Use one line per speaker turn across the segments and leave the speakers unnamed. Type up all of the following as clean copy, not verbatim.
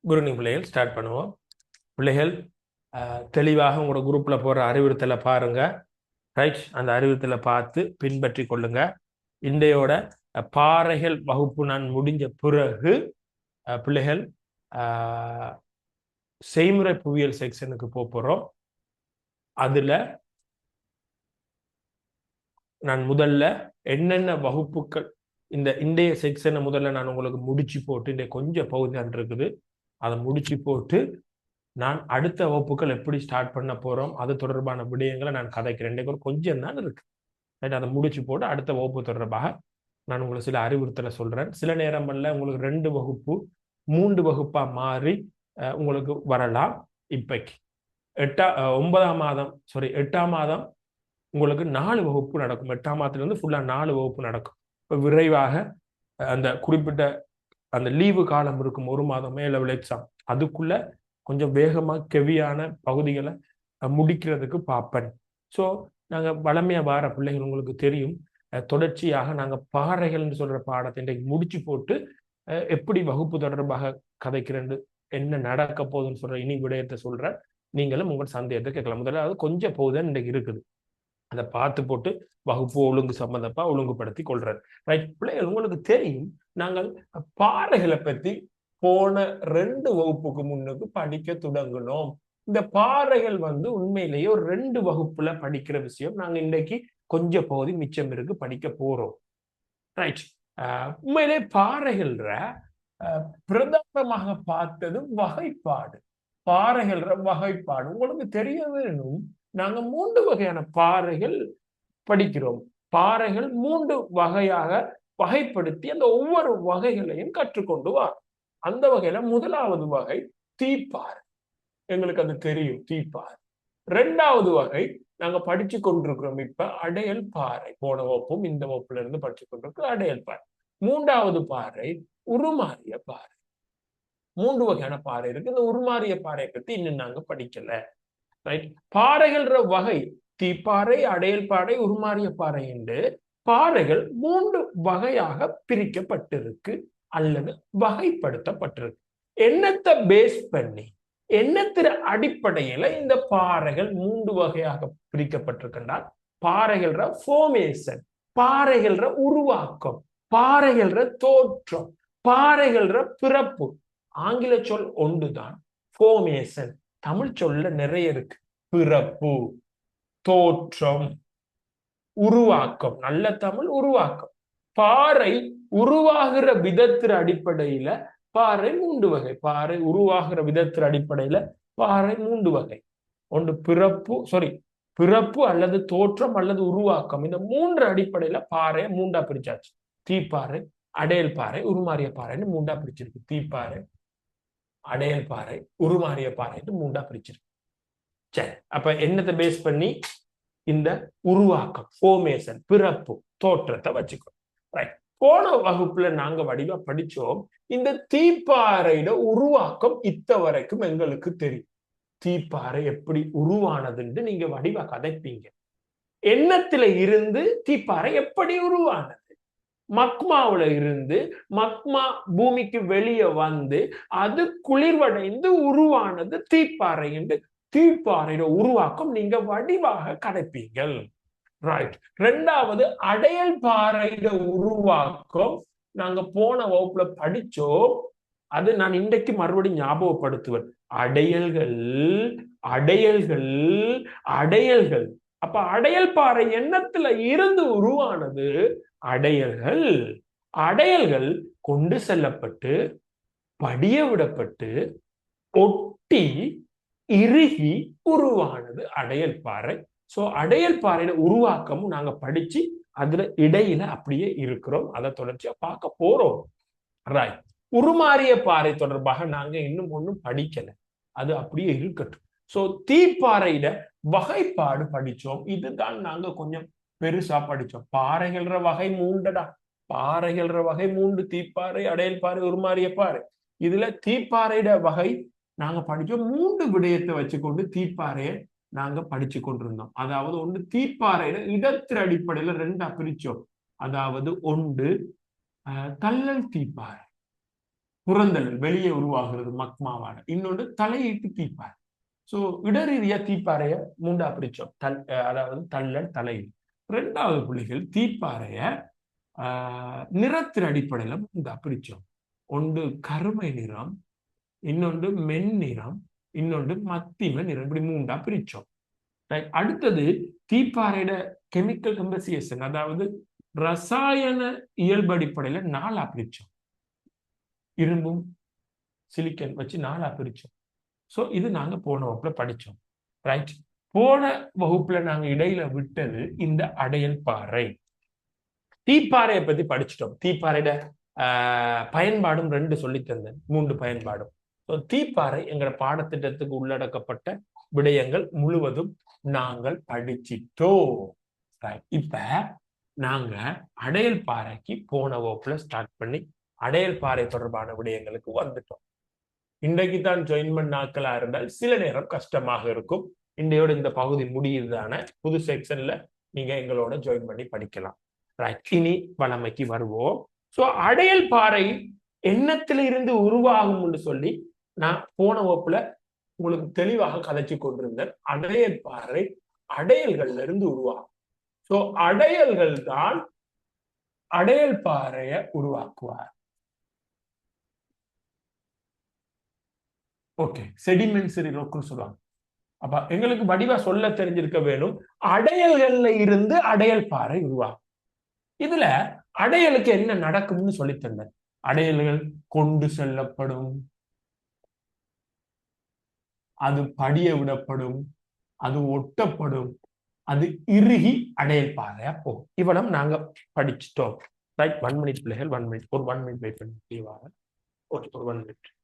குருனி பிள்ளைகள் ஸ்டார்ட் பண்ணுவோம். பிள்ளைகள் தெளிவாக உங்களோட குரூப்ல போற அறிவுறுத்தலை பாருங்க. ரைட், அந்த அறிவுறுத்தலை பார்த்து பின்பற்றி கொள்ளுங்க. இன்றையோட பாறைகள் வகுப்பு நான் முடிஞ்ச பிறகு பிள்ளைகள் செய்முறை புவியியல் செக்ஷனுக்கு போறோம். அதுல நான் முதல்ல என்னென்ன வகுப்புகள் இந்த இன்றைய செக்ஷனை முதல்ல நான் உங்களுக்கு முடிச்சு போட்டு இன்றைய கொஞ்சம் பகுதி இருக்குது அதை முடிச்சு போட்டு நான் அடுத்த வகுப்புகள் எப்படி ஸ்டார்ட் பண்ண போறோம் அது தொடர்பான விடயங்களை நான் கதைக்கிறேன். இன்றைக்கு கொஞ்சம் தான் இருக்கு. ரைட், அதை முடிச்சு போட்டு அடுத்த வகுப்பு தொடர்பாக நான் உங்களுக்கு சில அறிவுறுத்தலை சொல்றேன். சில நேரங்கள்ல உங்களுக்கு 2 வகுப்பு 3 வகுப்பா மாறி உங்களுக்கு வரலாம். இப்பைக்கு 9ஆம் மாதம் 8ஆம் மாதம் உங்களுக்கு 4 வகுப்பு நடக்கும். 8ஆம் மாதத்துல இருந்து ஃபுல்லா 4 வகுப்பு நடக்கும். இப்போ விரைவாக அந்த குறிப்பிட்ட அந்த லீவு காலம் இருக்கும், 1 மாதம் மேல எக்ஸாம், அதுக்குள்ள கொஞ்சம் வேகமா கெவியான பகுதிகளை முடிக்கிறதுக்கு பார்ப்பேன். ஸோ நாங்க வளமையா வார பிள்ளைகள் உங்களுக்கு தெரியும், தொடர்ச்சியாக நாங்க பாறைகள்னு சொல்ற பாடத்தை இன்றைக்கு முடிச்சு போட்டு எப்படி வகுப்பு தொடர்பாக கதைக்கிறேன், என்ன நடக்க போகுதுன்னு சொல்ற இனி விடயத்தை சொல்றேன். நீங்களும் உங்கள் சந்தேகத்தை கேட்கலாம். முதல்ல கொஞ்சம் போகுதுன்னு இன்றைக்கு இருக்குது, அதை பார்த்து போட்டு வகுப்பு ஒழுங்கு சம்பந்தப்பா ஒழுங்குபடுத்தி கொள்றாரு. ரைட் பிள்ளைகள், உங்களுக்கு தெரியும் நாங்கள் பாறைகளை பத்தி போன 2 வகுப்புக்கு முன்னுக்கு படிக்க தொடங்கினோம். இந்த பாறைகள் உண்மையிலேயே ஒரு 2 வகுப்புல படிக்கிற விஷயம் நாங்க இன்னைக்கு கொஞ்சம் பகுதி மிச்சம் இருக்கு படிக்க போறோம். ரைட், உண்மையிலே பாறைகள்ற பிரதானமாக பார்த்தது வகைப்பாடு. பாறைகள்ற வகைப்பாடு உங்களுக்கு தெரிய வேணும். நாங்க 3 வகையான பாறைகள் படிக்கிறோம். பாறைகள் 3 வகையாக வகைப்படுத்தி அந்த ஒவ்வொரு வகைகளையும் கற்றுக்கொண்டு வா. அந்த வகையில முதலாவது வகை தீப்பாறை. எங்களுக்கு அது தெரியும், தீப்பாறை. 2வது வகை நாங்க படிச்சு கொண்டிருக்கிறோம் இப்ப அடையல் பாறை. போன வகுப்பும் இந்த வகுப்புல இருந்து படிச்சு கொண்டிருக்கிறோம் அடையல் பாறை. 3வது பாறை உருமாறிய பாறை. 3 வகையான பாறை இருக்கு. இந்த உருமாறிய பாறையை பத்தி இன்னும் நாங்க படிக்கல. ரைட், பாறைகள்ற வகை தீப்பாறை, அடையல் பாறை, உருமாறிய பாறை என்று பாறைகள் 3 வகையாக பிரிக்கப்பட்டிருக்கு அல்லது வகைப்படுத்தப்பட்டிருக்கு. என்னத்தை பேஸ் பண்ணி, என்னத்திற அடிப்படையில இந்த பாறைகள் 3 வகையாக பிரிக்கப்பட்டிருக்கின்றால், பாறைகள்ற ஃபார்மேஷன், பாறைகள்ற உருவாக்கம், பாறைகள்ற தோற்றம், பாறைகள்ற பிறப்பு. ஆங்கில சொல் ஒன்றுதான் ஃபார்மேஷன். தமிழ் சொல்ல நிறைய இருக்கு. பிறப்பு, தோற்றம், உருவாக்கம். நல்ல தமிழ் உருவாக்கம். பாறை உருவாகிற விதத்தின் அடிப்படையில பாறை 3 வகை. பாறை உருவாகிற விதத்தின் அடிப்படையில பாறை 3 வகை. ஒன்று பிறப்பு அல்லது தோற்றம் அல்லது உருவாக்கம். இந்த 3 அடிப்படையில பாறையை 3ஆ பிரிச்சாச்சு. தீப்பாறை, அடையல் பாறை, உருமாறிய பாறைன்னு 3ஆ பிரிச்சிருக்கு. தீப்பாறை, அடையல் பாறை, உருமாறிய பாறைன்னு 3ஆ பிரிச்சிருக்கு. சரி, அப்ப என்னத்தை பேஸ் பண்ணி இந்த உருவாக்கம், ஃபார்மேஷன், பிறப்பு, தோற்றத்தை வச்சுக்கோ. ரைட், போன வகுப்புல நாங்க வடிவா படிச்சோம். இந்த தீப்பாறையோட உருவாக்கம் இத்த வரைக்கும் எங்களுக்கு தெரியும். தீப்பாறை எப்படி உருவானதுன்னு நீங்க வடிவா கதைப்பீங்க. எண்ணத்துல இருந்து தீப்பாறை எப்படி உருவானது? மக்மாவுல இருந்து மக்மா பூமிக்கு வெளியே வந்து அது குளிர்வடைந்து உருவானது தீப்பாறை என்று தீப்பாறையோட உருவாக்கம் நீங்க வடிவாக கதைப்பீங்கள். ரைட், 2வது அடையல் பாறையோட உருவாக்கம் நாங்க போன வகுப்புல படிச்சோம். அது நான் இன்றைக்கு மறுபடியும் ஞாபகப்படுத்துவேன். அடையல்கள், அடையல்கள், அடையல்கள். அப்ப அடையல் பாறை எண்ணத்துல இருந்து உருவானது அடையல்கள். அடையல்கள் கொண்டு செல்லப்பட்டு படிய விடப்பட்டு ஒட்டி இறுகி உருவானது அடையல் பாறை. சோ அடையல் பாறையில உருவாக்கமும் நாங்க படிச்சு அதுல இடையில அப்படியே இருக்கிறோம். அதை தொடர்ச்சியா பார்க்க போறோம். ரைட், உருமாறிய பாறை தொடர்பாக நாங்க இன்னும் ஒன்றும் படிக்கல, அது அப்படியே இருக்கட்டும். சோ தீப்பாறையில வகைப்பாடு படிச்சோம். இதுதான் நாங்க கொஞ்சம் பெருசா படிச்சோம். பாறைகள்ற வகை 3டா. பாறைகள்ற வகை 3: தீப்பாறை, அடையல் பாறை, உருமாறிய பாறை. இதுல தீப்பாறையிட வகை நாங்க படிச்சோம். 3 விடயத்தை வச்சுக்கொண்டு தீப்பாறையை நாங்க படிச்சு கொண்டிருந்தோம். அதாவது ஒன்று தீப்பாறையில இடத்தின் அடிப்படையில 2ஆ பிரிச்சோம். அதாவது ஒன்று தள்ளல் தீப்பாறை, புறந்தல் வெளியே உருவாகிறது மக்மாவான. இன்னொன்று தலையீட்டு தீப்பாறை. சோ இடரீதியா தீப்பாறைய மூண்டா பிரிச்சோம். அதாவது தள்ளல் தலையீடு. இரண்டாவது புள்ளிகள் தீப்பாறைய நிறத்தின் அடிப்படையில மூண்டா பிரிச்சோம். ஒன்று கருமை நிறம், இன்னொன்று மென்னிறம், இன்னொன்று மத்திம நிறம். இப்படி மூண்டா பிரிச்சோம். அடுத்தது தீப்பாறையோட கெமிக்கல் கம்பசியேஷன், அதாவது ரசாயன இயல்பு அடிப்படையில நாலா பிரிச்சோம். இரும்பும் சிலிக்கன் வச்சு நாலா பிரிச்சோம். சோ இது நாங்க போன வகுப்புல படிச்சோம். ரைட். போன வகுப்புல நாங்க இடையில விட்டது இந்த அடையல் பாறை. தீப்பாறையை பத்தி படிச்சிட்டோம். தீப்பாறையோட பயன்பாடும் 2 சொல்லி தந்தேன், 3 பயன்பாடும். தீப்பாறை எங்களோட பாடத்திட்டத்துக்கு உள்ளடக்கப்பட்ட விடயங்கள் முழுவதும் நாங்கள் படிச்சிட்டோம். இப்ப நாங்க அடையல் பாறைக்கு போன வகுப்புல ஸ்டார்ட் பண்ணி அடையல் பாறை தொடர்பான விடயங்களுக்கு வந்துட்டோம். இன்றைக்கு தான் ஜாயின் பண்ண நாட்களா இருந்தால் சில நேரம் கஷ்டமாக இருக்கும். இன்றையோட இந்த பகுதி முடியுதுதான, புது செக்ஷன்ல நீங்க எங்களோட ஜாயின் பண்ணி படிக்கலாம். ரைட். இனி வளமைக்கு வருவோம். சோ அடையல் பாறை எண்ணத்திலிருந்து உருவாகும் சொல்லி நான் போன வகுப்புல உங்களுக்கு தெளிவாக கதைச்சு கொண்டிருந்தேன். அடையல் பாறை அடையல்கள்ல இருந்து உருவாகும். சோ அடையல்கள் தான் அடையல் பாறையை உருவாக்குவார். ஓகே, செடிமென்சரி ரோக்குன்னு சொல்லுவாங்க. அப்ப எங்களுக்கு வடிவா சொல்ல தெரிஞ்சிருக்க வேணும். அடையல்கள்ல இருந்து அடையல் பாறை உருவாகும். இதுல அடையலுக்கு என்ன நடக்கும்னு சொல்லி தந்தேன். அடையல்கள் கொண்டு செல்லப்படும், அது படிய விடப்படும், அது ஒட்டப்படும், அது இறுகி அடையல் பாறையா போகும். இவ்வளவு நாங்க படிச்சுட்டோம். ரைட். 1 மினிட் பிள்ளைகள், 1 மினிட், ஒரு 1 மினிட் வெயிட் பண்ணி ஓகே, ஒரு 1 மினிட்.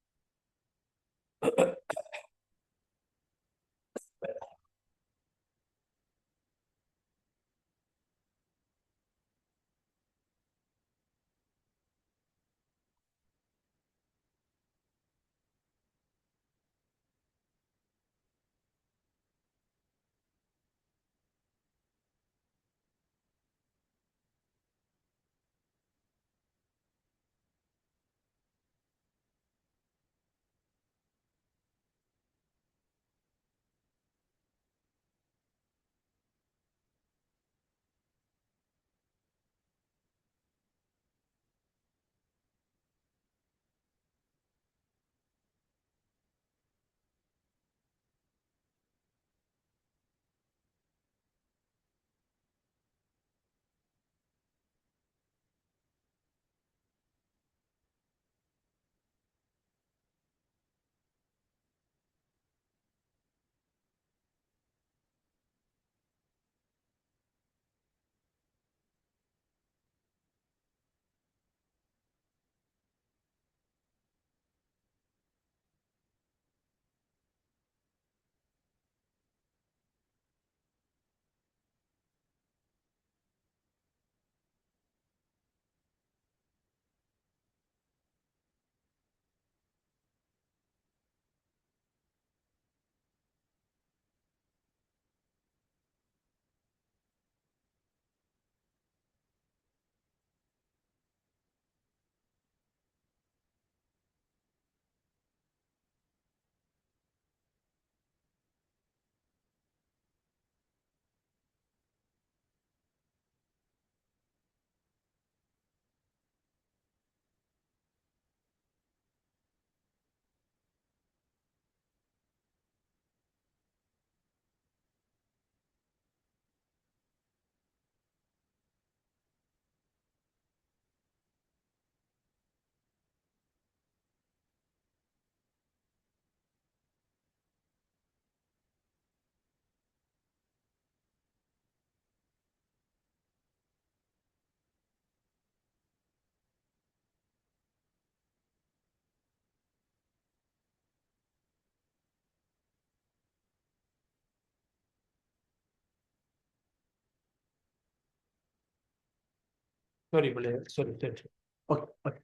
சாரி பிள்ளைகள், சரி சரி. Okay okay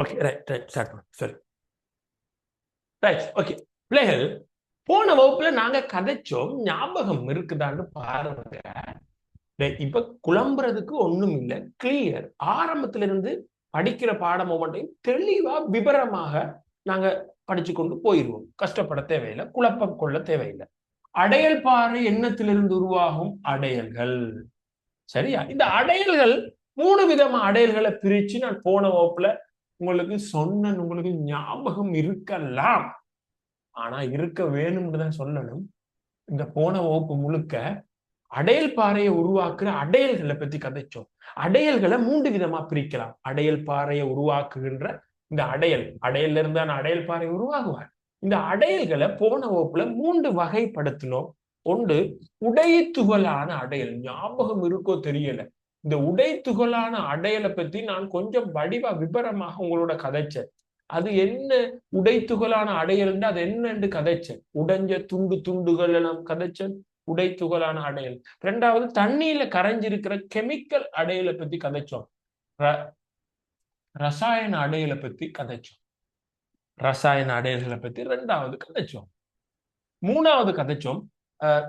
okay, right right, start பண்ணு. சரி, ரைட், ஓகே பிள்ளைகள். போன வகுப்புல நாங்க கதைச்சோம், ஞாபகம் இருக்குதான்னு பாருங்க. இப்ப குழம்புறதுக்கு ஒண்ணும் இல்லை, கிளியர். ஆரம்பத்துல இருந்து படிக்கிற பாடம் ஒவ்வொன்றையும் தெளிவா விபரமாக நாங்க படிச்சு கொண்டு போயிடுவோம். கஷ்டப்பட தேவையில்லை, குழப்பம் கொள்ள தேவையில்லை. அடையல் பாறை எண்ணத்திலிருந்து உருவாகும் அடையல்கள். சரியா? இந்த அடையல்கள் 3 விதமா அடையல்களை பிரிச்சு நான் போன வகுப்புல உங்களுக்கு சொன்ன, உங்களுக்கு ஞாபகம் இருக்கலாம். ஆனா இருக்க வேணும்னு தான் சொல்லணும். இந்த போன வகுப்பு முழுக்க அடையல் பாறையை உருவாக்குற அடையல்களை பத்தி கதைச்சோம். அடையல்களை 3 விதமா பிரிக்கலாம். அடையல் பாறையை உருவாக்குகின்ற இந்த அடையல்ல இருந்தான அடையல் பாறை உருவாகுவார். இந்த அடையல்களை போன வகுப்புல 3 வகைப்படுத்தினோம். ஒன்று உடைத்துகளான அடையல். ஞாபகம் இருக்கோ தெரியல, இந்த உடைத்துகளான அடையலை பத்தி நான் கொஞ்சம் வடிவா விபரமாக உங்களோட கதைச்சேன். அது என்ன உடைத்துகளான அடையல், அது என்னன்னு கதைச்சேன். உடைஞ்ச துண்டுகள் எல்லாம் கதைச்சேன், உடைத்துகளான அடையல். 2வது தண்ணியில கரைஞ்சிருக்கிற கெமிக்கல் அடையலை பத்தி கதைச்சோம். ரசாயன அடையலை பத்தி கதைச்சோம். ரசாயன அடையல்களை பத்தி 2வது கதைச்சோம். 3வது கதைச்சோம்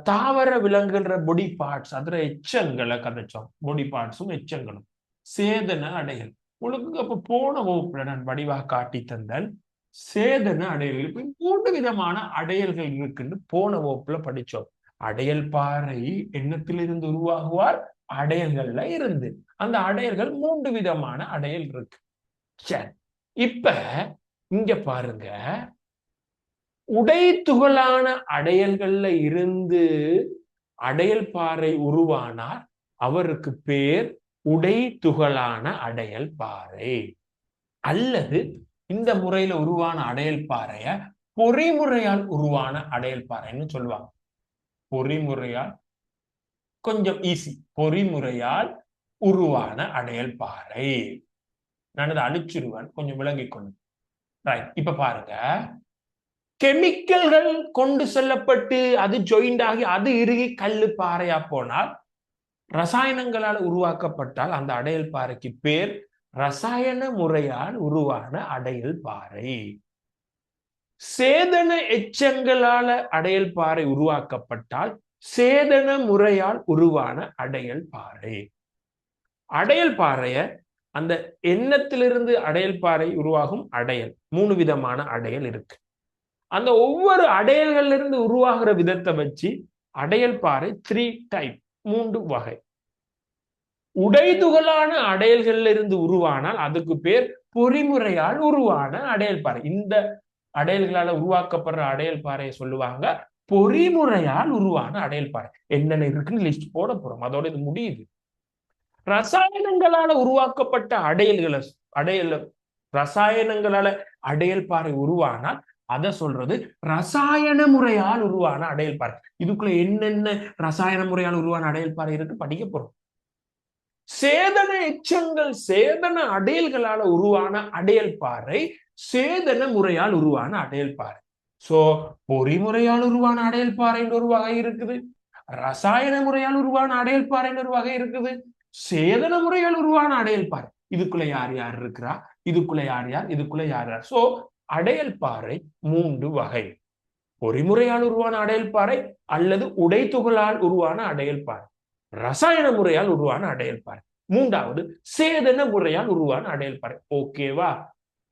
தாவர விலங்குகின்ற பொடி பார்ட்ஸ், அதுல எச்சங்களை கதைச்சோம். பொடி பார்ட்ஸும் எச்சங்களும் சேதன அடையல். உங்களுக்கு அப்ப போன வகுப்புல நான் வடிவாக காட்டி தந்தேன். சேதன அடையல்கள் இப்ப 3 விதமான அடையல்கள் இருக்குன்னு போன வகுப்புல படிச்சோம். அடையல் பாறை எண்ணத்திலிருந்து உருவாகுவார், அடையல்கள்ல இருந்து. அந்த அடையல்கள் 3 விதமான அடையல் இருக்கு. சரி, இப்ப இங்க பாருங்க, உடைத்துகளான அடையல்கள்ல இருந்து அடையல் பாறை உருவானார், அவருக்கு பேர் உடைத்துகளான அடையல் பாறை. அல்லது இந்த முறையில உருவான அடையல் பாறைய பொறிமுறையால் உருவான அடையல் பாறைன்னு சொல்லுவாங்க. பொறிமுறையால் கொஞ்சம் ஈஸி. பொறிமுறையால் உருவான அடையல் பாறை. நான் அதை அழிச்சிருவேன், கொஞ்சம் விளங்கிக் கொண்டு. ரைட், இப்ப பாருங்க, கெமிக்கல்கள் கொண்டு செல்லப்பட்டு அது ஜாயிண்ட் ஆகி அது இறுகி கல்லு பாறையா போனால், ரசாயனங்களால் உருவாக்கப்பட்டால் அந்த அடையல் பாறைக்கு பேர் ரசாயன முறையால் உருவான அடையல் பாறை. சேதன எச்சங்களால அடையல் பாறை உருவாக்கப்பட்டால் சேதன முறையால் உருவான அடையல் பாறை. அடையல் பாறைய அந்த எண்ணத்திலிருந்து அடையல் பாறை உருவாகும் அடையல் 3 விதமான அடையல் இருக்கு. அந்த ஒவ்வொரு அடையல்கள்ல இருந்து உருவாகிற விதத்தை வச்சு அடையல் பாறை 3 டைப், 3 வகை. உடைதுகளான அடையல்கள்ல இருந்து உருவானால் அதுக்கு பேர் பொறிமுறையால் உருவான அடையல் பாறை. இந்த அடையல்களால உருவாக்கப்படுற அடையல் பாறையை சொல்லுவாங்க பொறிமுறையால் உருவான அடையல் பாறை. என்னென்ன இருக்குன்னு லிஸ்ட் போட போறோம், அதோட இது முடியுது. ரசாயனங்களால உருவாக்கப்பட்ட ரசாயனங்களால அடையல் பாறை உருவானால் அதை சொல்றது ரசாயன முறையால் உருவான அடையல் பாறை. இதுக்குள்ள என்னென்ன ரசாயன முறையால் உருவான அடையல் பாறை இருக்கு படிக்க போறோம். சேதன எச்சங்கள், சேதன அடையல்களால உருவான அடையல் பாறை சேதன முறையால் உருவான அடையல் பாறை. சோ பொறிமுறையால் உருவான அடையல் பாறைன்னு ஒரு வகை இருக்குது, ரசாயன முறையால் உருவான அடையல் பாறைன்னு ஒரு வகை இருக்குது, சேதன முறையால் உருவான அடையல் பாறை. இதுக்குள்ள யார் யார் இருக்கிறா, இதுக்குள்ள யார் யார், இதுக்குள்ள யார் யார். சோ அடையல் பாறை 3 வகை. பொறிமுறையால் உருவான அடையல் பாறை, அல்லது உடைத்துகளால் உருவான அடையல் பாறை, ரசாயன முறையால் உருவான அடையல் பாறை, 3வது சேதன முறையால் உருவான அடையல் பாறை. ஓகேவா?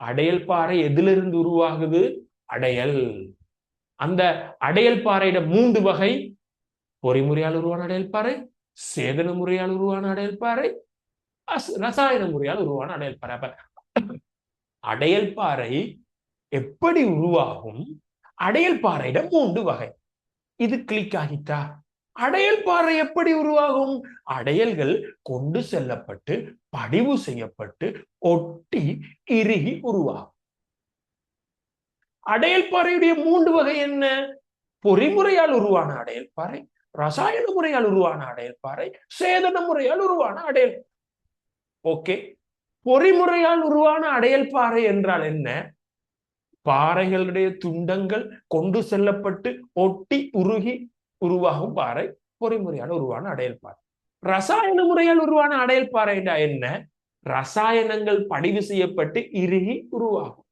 அடையல் பாறை எதிலிருந்து உருவாகுது? அடையல். அந்த அடையல் பாறையிட 3 வகை: பொறிமுறையால் உருவான அடையல் பாறை, சேதன முறையால் உருவான அடையல் பாறை, ரசாயன முறையால் உருவான அடையல் பாறை. அடையல் பாறை எப்படி உருவாகும்? அடையல் பாறையிட 3 வகை. இது கிளிக் ஆகிட்டா? அடையல் பாறை எப்படி உருவாகும்? அடையல்கள் கொண்டு செல்லப்பட்டு படிவு செய்யப்பட்டு ஒட்டி இறுகி உருவாகும். அடையல் பாறையுடைய 3 வகை என்ன? பொறிமுறையால் உருவான அடையல் பாறை, ரசாயன முறையால் உருவான அடையல் பாறை, சேதன முறையால் உருவான அடையல். ஓகே, பொறிமுறையால் உருவான அடையல் பாறை என்றால் என்ன? பாறைகளுடைய துண்டங்கள் கொண்டு செல்லப்பட்டு ஒட்டி உருகி உருவாகும் பாறை பொறிமுறையால் உருவான அடையல் பாறை. ரசாயன முறையால் உருவான அடையல் பாறை என்ன? ரசாயனங்கள் படிவு செய்யப்பட்டு இறுகி உருவாகும்.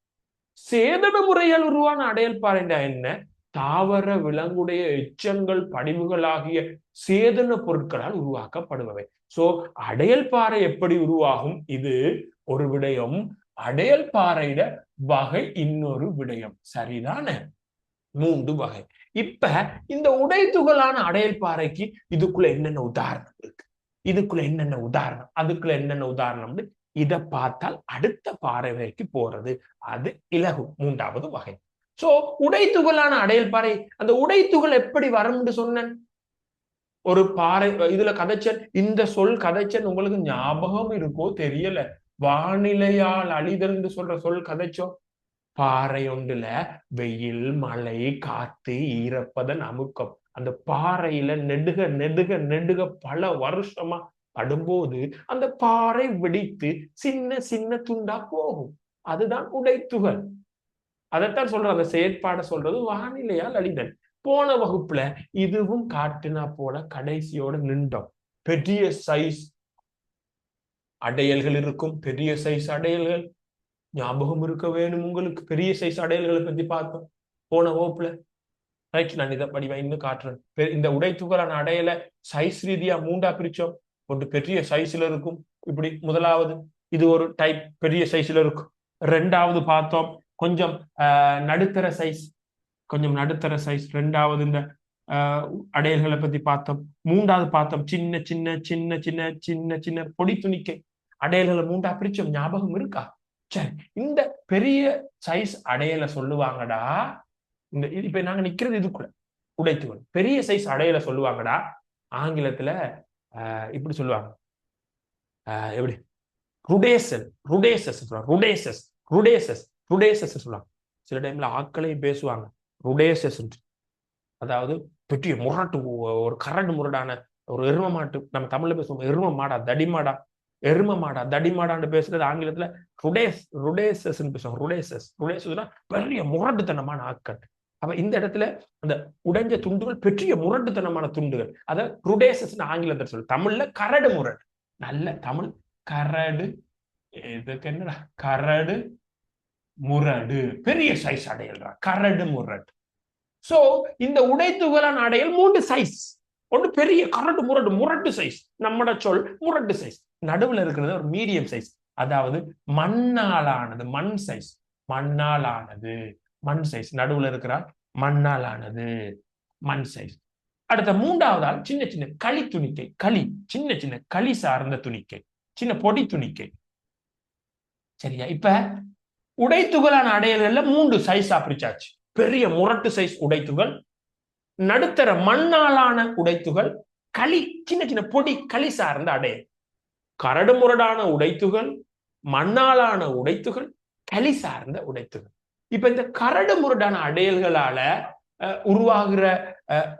சேதன முறையால் உருவான அடையல் பாறை என்ன? தாவர விலங்குடைய எச்சங்கள் படிவுகள் ஆகிய சேதன பொருட்களால் உருவாக்கப்படுபவை. சோ அடையல் பாறை எப்படி உருவாகும்? இது ஒரு விடயம். அடையல் பாறையிட வகை இன்னொரு விடயம். சரிதானே? 3 வகை. இப்ப இந்த உடைத்துகளான அடையல் பாறைக்கு இதுக்குள்ள என்னென்ன உதாரணம் இருக்கு, இதுக்குள்ள என்னென்ன உதாரணம், அதுக்குள்ள என்னென்ன உதாரணம், இதை பார்த்தால் அடுத்த பாறை வகைக்கு போறது அது இலகும். 3வது வகை. சோ உடைத்துகளான அடையல் பாறை, அந்த உடைத்துகள் எப்படி வரும்னு சொன்னேன். ஒரு பாறை இதுல கதைச்சல், இந்த சொல் கதைச்சல் உங்களுக்கு ஞாபகம் இருக்கோ தெரியல. வானிலையால் அழிதல் சொல்ற சொல் கதைச்சோம். பாறை ஒன்றுல வெயில், மழை, காத்து, ஈரப்பதன் அமுக்கம் அந்த பாறையில நெடுக நெடுக நெடுக பல வருஷமா படும்போது அந்த பாறை வெடித்து சின்ன சின்ன துண்டா போகும். அதுதான் உடைத்துகள். அதைத்தான் சொல்ற அந்த செயற்பாடை சொல்றது வானிலையால் அழிதல். போன வகுப்புல இதுவும் காட்டுனா போல கடைசியோட நின்றோம். பெரிய சைஸ் அடையல்கள் இருக்கும். பெரிய சைஸ் அடையல்கள் ஞாபகம் இருக்க வேணும் உங்களுக்கு. பெரிய சைஸ் அடையல்களை பத்தி பார்த்தோம் போன வகுப்புல. ரைட், நான் இதை படிவா இன்னும் காட்டுறேன். இந்த உடைத்துகளான அடையலை சைஸ் ரீதியா 3ஆ பிரிச்சோம். ஒன்று பெரிய சைஸ்ல இருக்கும். இப்படி முதலாவது இது ஒரு டைப், பெரிய சைஸ்ல இருக்கும். 2வது பார்த்தோம் கொஞ்சம் நடுத்தர சைஸ், கொஞ்சம் நடுத்தர சைஸ். 2வது இந்த அடையல்களை பத்தி பார்த்தோம். 3வது பார்த்தோம் சின்ன சின்ன சின்ன சின்ன சின்ன சின்ன பொடி துணிக்கை அடையல்களை 3ஆ பிரிச்சோம். ஞாபகம் இருக்கா? சரி, இந்த பெரிய சைஸ் அடையலை சொல்லுவாங்கடா. இந்த இப்ப நாங்க நிக்கிறது இதுக்குள்ள உடைத்துகள். பெரிய சைஸ் அடையலை சொல்லுவாங்கடா. ஆங்கிலத்துல இப்படி சொல்லுவாங்க. எப்படி? ருடேசல், ருடேசஸ் ருடேசஸ் ருடேசஸ் ருடேசஸ் சொல்லுவாங்க. சில டைம்ல ஆட்களையும் பேசுவாங்க ருடேசஸ். அதாவது பெரிய முரட்டு, ஒரு கரடு முரடான ஒரு எரும மாட்டு, நம்ம தமிழ்ல பேசுவோம் எரும மாடா தடிமாடா, எரும மாடா தடிமாடான்னு பேசுறது ஆங்கிலத்துல ருடேசஸ் பேசுவாங்க. ருடேசஸ் ருடேசஸ்னா பெரிய முரட்டுத்தனமான ஆட்கள். அப்ப இந்த இடத்துல அந்த உடைஞ்ச துண்டுகள் பெரிய முரட்டுத்தனமான துண்டுகள். அத ருடேசஸ் ஆங்கிலத்தில் சொல்லு. தமிழ்ல கரடு முரடு. நல்ல தமிழ் கரடு. இதுக்கு என்னடா கரடு முரடு. பெரிய சைஸ் அடையல்றா கரடு முரடு. சோ இந்த உடைத்துகளான அடையல் 3 சைஸ். ஒன்று பெரிய கரடு முரடு முரட்டு சைஸ், நம்மட சொல் முரட்டு சைஸ். நடுவுல இருக்கிறது ஒரு மீடியம் சைஸ், அதாவது மண்ணாலானது, மண் சைஸ், மண்ணாலானது மண் சைஸ். நடுவுல இருக்கிறார் மண்ணாலானது மண் சைஸ். அடுத்த 3வது ஆள் சின்ன சின்ன களி துணிக்கை, களி, சின்ன சின்ன களி சார்ந்த துணிக்கை, சின்ன பொடி துணிக்கை. சரியா? இப்ப உடைத்துகளான அடையல்கள்ல 3 சைஸா பிரிச்சாச்சு. பெரிய முரட்டு சைஸ் உடைத்துகள், நடுத்தர மண்ணாலான உடைத்துகள், களி, சின்ன சின்ன பொடி களி சார்ந்த அடையல். கரடு முரடான உடைத்துகள், மண்ணாலான உடைத்துகள், களி சார்ந்த உடைத்துகள். இப்ப இந்த கரடு முரடான அடையல்களால உருவாகிற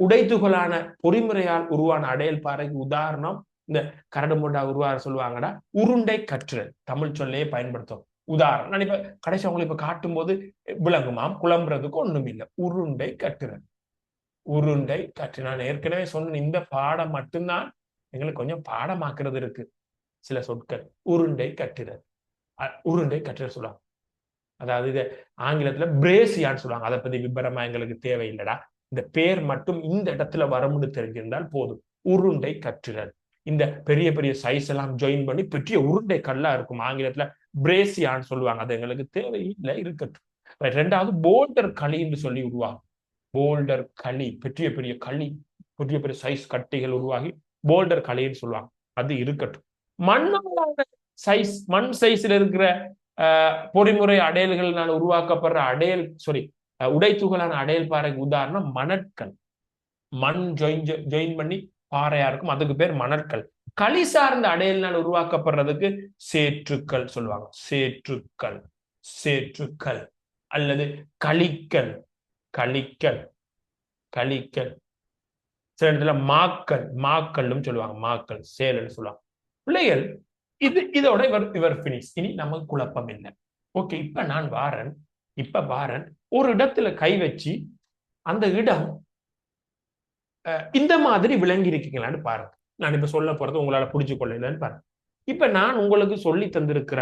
உடைத்துகளான பொறிமுறையால் உருவான அடையல் பாறைக்கு உதாரணம் இந்த கரடு முரடா உருவாக சொல்லுவாங்கடா உருண்டை கற்றுறல். தமிழ் சொல்லையே பயன்படுத்தும். உதாரணம் நான் இப்ப கடைசி அவங்களை இப்ப காட்டும் போது விளங்குமாம், குழம்புறதுக்கு ஒண்ணும் இல்லை. உருண்டை கட்டுறல், உருண்டை கற்று. நான் ஏற்கனவே சொன்ன இந்த பாடம் மட்டும்தான் எங்களுக்கு கொஞ்சம் பாடமாக்குறது இருக்கு. சில சொற்கள் உருண்டை கட்டுறல், உருண்டை கட்டுறல் சொல்லுவாங்க. அதாவது இது ஆங்கிலத்துல பிரேசியான்னு சொல்லுவாங்க. அதை பத்தி விபரமா எங்களுக்கு தேவையில்லடா. இந்த பேர் மட்டும் இந்த இடத்துல வரும்னு தெரிஞ்சிருந்தால் போதும். உருண்டை கற்றுறல். இந்த பெரிய பெரிய சைஸ் எல்லாம் ஜாயின் பண்ணி பெரிய உருண்டை கல்லா இருக்கும். ஆங்கிலத்துல பிரேசியான்னு சொல்லுவாங்க. அது எங்களுக்கு தேவையில்லை, இருக்கட்டும். 2வது போல்டர் களின்னு சொல்லி உருவாகும். போல்டர் களி, பெரிய பெரிய களி, பெரிய பெரிய சைஸ் கட்டிகள் உருவாகி போல்டர் களின்னு சொல்லுவாங்க. அது இருக்கட்டும். மண்ணாலான சைஸ், மண் சைஸ்ல இருக்கிற பொறிமுறை அடையல்களினால் உருவாக்கப்படுற அடையல் உடைத்துகளான அடையல் பாறைக்கு உதாரணம் மணற்கல். மண் ஜாயின் பண்ணி பாறையா இருக்கும், அதுக்கு பேர் மணற்கல். களி சார்ந்த அடையலினால் உருவாக்கப்படுறதுக்கு சேற்றுக்கள் சொல்லுவாங்க. சேற்றுக்கள், சேற்றுக்கள் அல்லது களிக்கல், களிக்கல், களிக்கல். சில இடத்துல மாக்கல், மாக்கல்லும் சொல்லுவாங்க. மாக்கல், சேலன்னு சொல்லுவாங்க. பிள்ளைகள் இதோட இவர் பினிஷ். இனி நமக்கு குழப்பம் இல்லை. ஓகே, இப்ப நான் வாரன் ஒரு இடத்துல கை வச்சு அந்த இடம் இந்த மாதிரி விளங்கி இருக்கீங்களான்னு பாருங்க. நான் இப்ப சொல்ல போறது உங்களால புரிஞ்சு கொள்ளலன்னு பாருங்க. இப்ப நான் உங்களுக்கு சொல்லி தந்திருக்கிற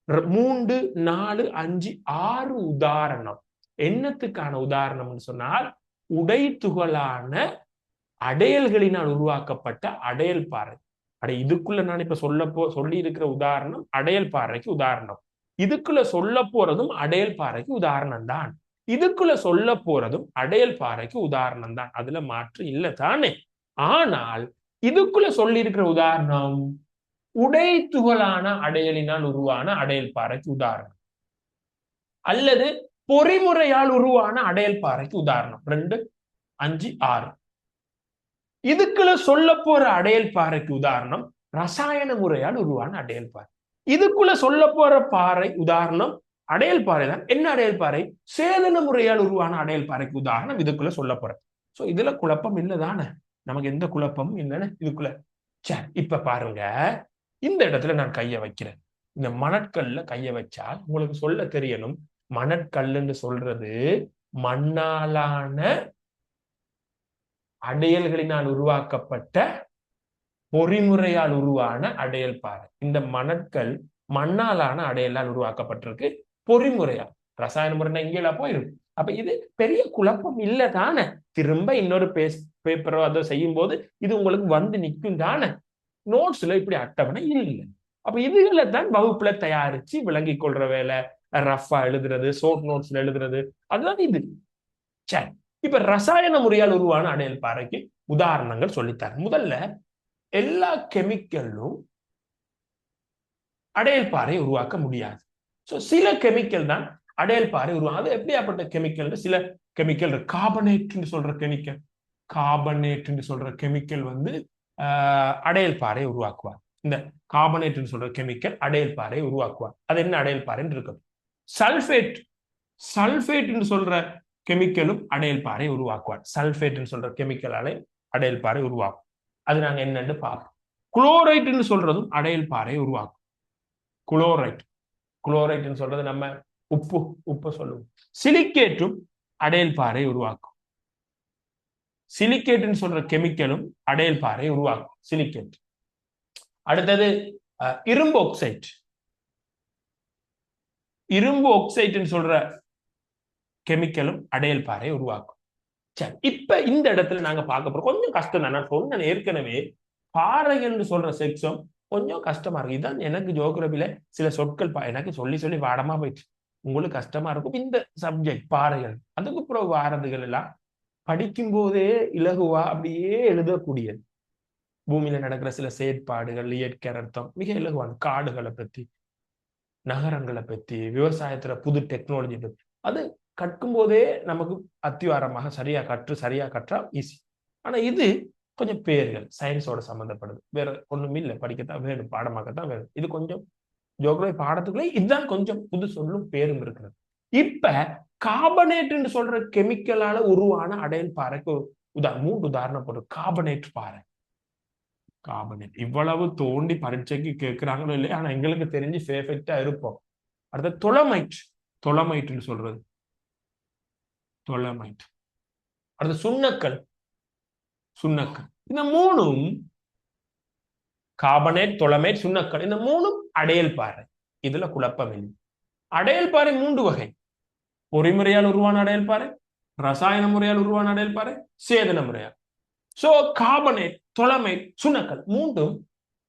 3, 4, 5, 6 உதாரணம். என்னத்துக்கான உதாரணம்னு சொன்னால் உடை துகளான அடையல்களினால் உருவாக்கப்பட்ட அடையல் பாறை. இதுக்குள்ள நான் இப்ப சொல்லி இருக்கிற உதாரணம் அடையல் பாறைக்கு உதாரணம். இதுக்குள்ள சொல்ல போறதும் அடையல் பாறைக்கு உதாரணம் தான். இதுக்குள்ள சொல்ல போறதும் அடையல் பாறைக்கு உதாரணம் தான். அதுல மாற்று இல்லை தானே. ஆனால் இதுக்குள்ள சொல்லி இருக்கிற உதாரணம் உடை துகளான அடையலினால் உருவான அடையல் பாறைக்கு உதாரணம், அல்லது பொறிமுறையால் உருவான அடையல் பாறைக்கு உதாரணம். 2, 5, 6. இதுக்குள்ள சொல்ல போற அடையல் பாறைக்கு உதாரணம் ரசாயன முறையால் உருவான அடையல் பாறை. இதுக்குள்ள சொல்ல போற பாறை உதாரணம் அடையல் பாறை தான். என்ன அடையல் பாறை? சேதன முறையால் உருவான அடையல் பாறைக்கு உதாரணம் இதுக்குள்ள சொல்ல போற. சோ இதுல குழப்பம் இல்லதானே, நமக்கு எந்த குழப்பமும் இல்லைன்னு இதுக்குள்ள. சரி, இப்ப பாருங்க, இந்த இடத்துல நான் கைய வைக்கிறேன். இந்த மணற்கல்ல கைய வச்சால் உங்களுக்கு சொல்ல தெரியணும், மணற்கல்லுன்னு சொல்றது மண்ணாலான அடையல்களினால் உருவாக்கப்பட்ட பொறிமுறையால் உருவான அடையல் பாறை. இந்த மணற்கல் மண்ணாலான அடையலால் உருவாக்கப்பட்டிருக்கு, பொறிமுறையா. ரசாயன முறை இங்கே போயிருக்கு. அப்ப இது பெரிய குழப்பம் இல்லை தானே. திரும்ப இன்னொரு பேப்பரோ அதை செய்யும் போது இது உங்களுக்கு வந்து நிற்கும் தானே. நோட்ஸ்ல இப்படி அட்டவணை இல்லை. அப்ப இதுகளை தான் வகுப்புல தயாரிச்சு விளங்கி கொள்ற வேலை, ரஃபா எழுதுறது, ஷோர்ட் நோட்ஸ்ல எழுதுறது, அதுதான் இது. சரி, இப்ப ரசாயன முறையால் உருவான அடையல் பாறைக்கு உதாரணங்கள் சொல்லித்தார். முதல்ல எல்லா கெமிக்கலும் அடையல் பாறை உருவாக்க முடியாது. சில கெமிக்கல் தான் அடையல் பாறை உருவாகும். அது எப்படியாப்பட்ட கெமிக்கல்? சில கெமிக்கல் கார்பனேட் சொல்ற கெமிக்கல், கார்பனேட் சொல்ற கெமிக்கல் வந்து அடையல் பாறை உருவாக்குவார். இந்த கார்பனேட் சொல்ற கெமிக்கல் அடையல் பாறை உருவாக்குவார். அது என்ன அடையல் பாறை இருக்கும்? சல்பேட், சல்பேட் சொல்ற கெமிக்கலும் அடையல் பாறை உருவாக்குவார். சல்பேட் சொல்ற கெமிக்கலாலே அடையல் பாறை உருவாக்கும். அது நாங்க என்னன்னு பார்ப்போம். குளோரைட்னு சொல்றதும் அடையல் பாறை உருவாக்கும். குளோரைட், குளோரைட்னு சொல்றது நம்ம உப்பு சொல்லுவோம். சிலிக்கேட்டும் அடையல் பாறை உருவாக்கும். சிலிக்கேட்னு சொல்ற கெமிக்கலும் அடையல் பாறை உருவாக்கும். சிலிக்கேட். அடுத்தது இரும்பு ஆக்சைடு, இரும்பு ஆக்சைடுன்னு சொல்ற கெமிக்கலும் அடையல் பாறை உருவாக்கும். சரி, இப்ப இந்த இடத்துல நாங்க பார்க்க போறோம். கொஞ்சம் கஷ்டம் தான். நான் சொன்னேன் ஏற்கனவே, பாறைகள் சொல்ற செக்ஷன் கொஞ்சம் கஷ்டமா இருக்கு. இதுதான் எனக்கு ஜியோகிராபில சில சொற்கள் எனக்கு சொல்லி சொல்லி வாடமா போயிடுச்சு. உங்களுக்கு கஷ்டமா இருக்கும் இந்த சப்ஜெக்ட் பாறைகள். அதுக்கப்புறம் வாரதுகள் எல்லாம் படிக்கும் போதே இலகுவா அப்படியே எழுதக்கூடியது. பூமியில நடக்கிற சில செயற்பாடுகள், இயற்கை அர்த்தம் மிக இலகுவான. காடுகளை பத்தி, நகரங்களை பத்தி, விவசாயத்துல புது டெக்னாலஜி பத்தி அது கற்கும் போதே நமக்கு அத்திவாரமாக சரியா கற்றா ஈஸி. ஆனா இது கொஞ்சம் பேர்கள் சயின்ஸோட சம்பந்தப்படுது, வேற ஒண்ணும் இல்லை. படிக்கத்தான் வேணும், பாடமாக்கத்தான் வேணும். இது கொஞ்சம் ஜியோகிராபி பாடத்துக்குள்ளே இதுதான் கொஞ்சம் புது சொல்லும் பேரும் இருக்கிறது. இப்ப கார்பனேட் சொல்ற கெமிக்கலால உருவான அடையல் பாறைக்கு 3 உதாரணம் போடு. கார்பனேட் பாறை, கார்பனேட் இவ்வளவு தோண்டி பரீட்சைக்கு கேட்கிறாங்களோ இல்லையா, ஆனா எங்களுக்கு தெரிஞ்சு பெர்ஃபெக்ட்டா இருப்போம். அடுத்த தொலமைட், தொலமைட்னு சொல்றது தொலமைட். அடுத்து சுண்ணக்கல், சுண்ணக்கல். இந்த மூணும் கார்பனேட், தொலமைட், சுண்ணக்கல், இந்த மூணும் அடையல் பாறை. இதுல குழப்பம் இல்லை. அடையல் பாறை 3 வகை. பொறிமுறையால் உருவான அடையல் பாறை, ரசாயன முறையால் உருவான அடையல் பாறை, சேதன முறையால். சோ கார்பனேட், தொலமைட், சுண்ணக்கல் மூன்றும்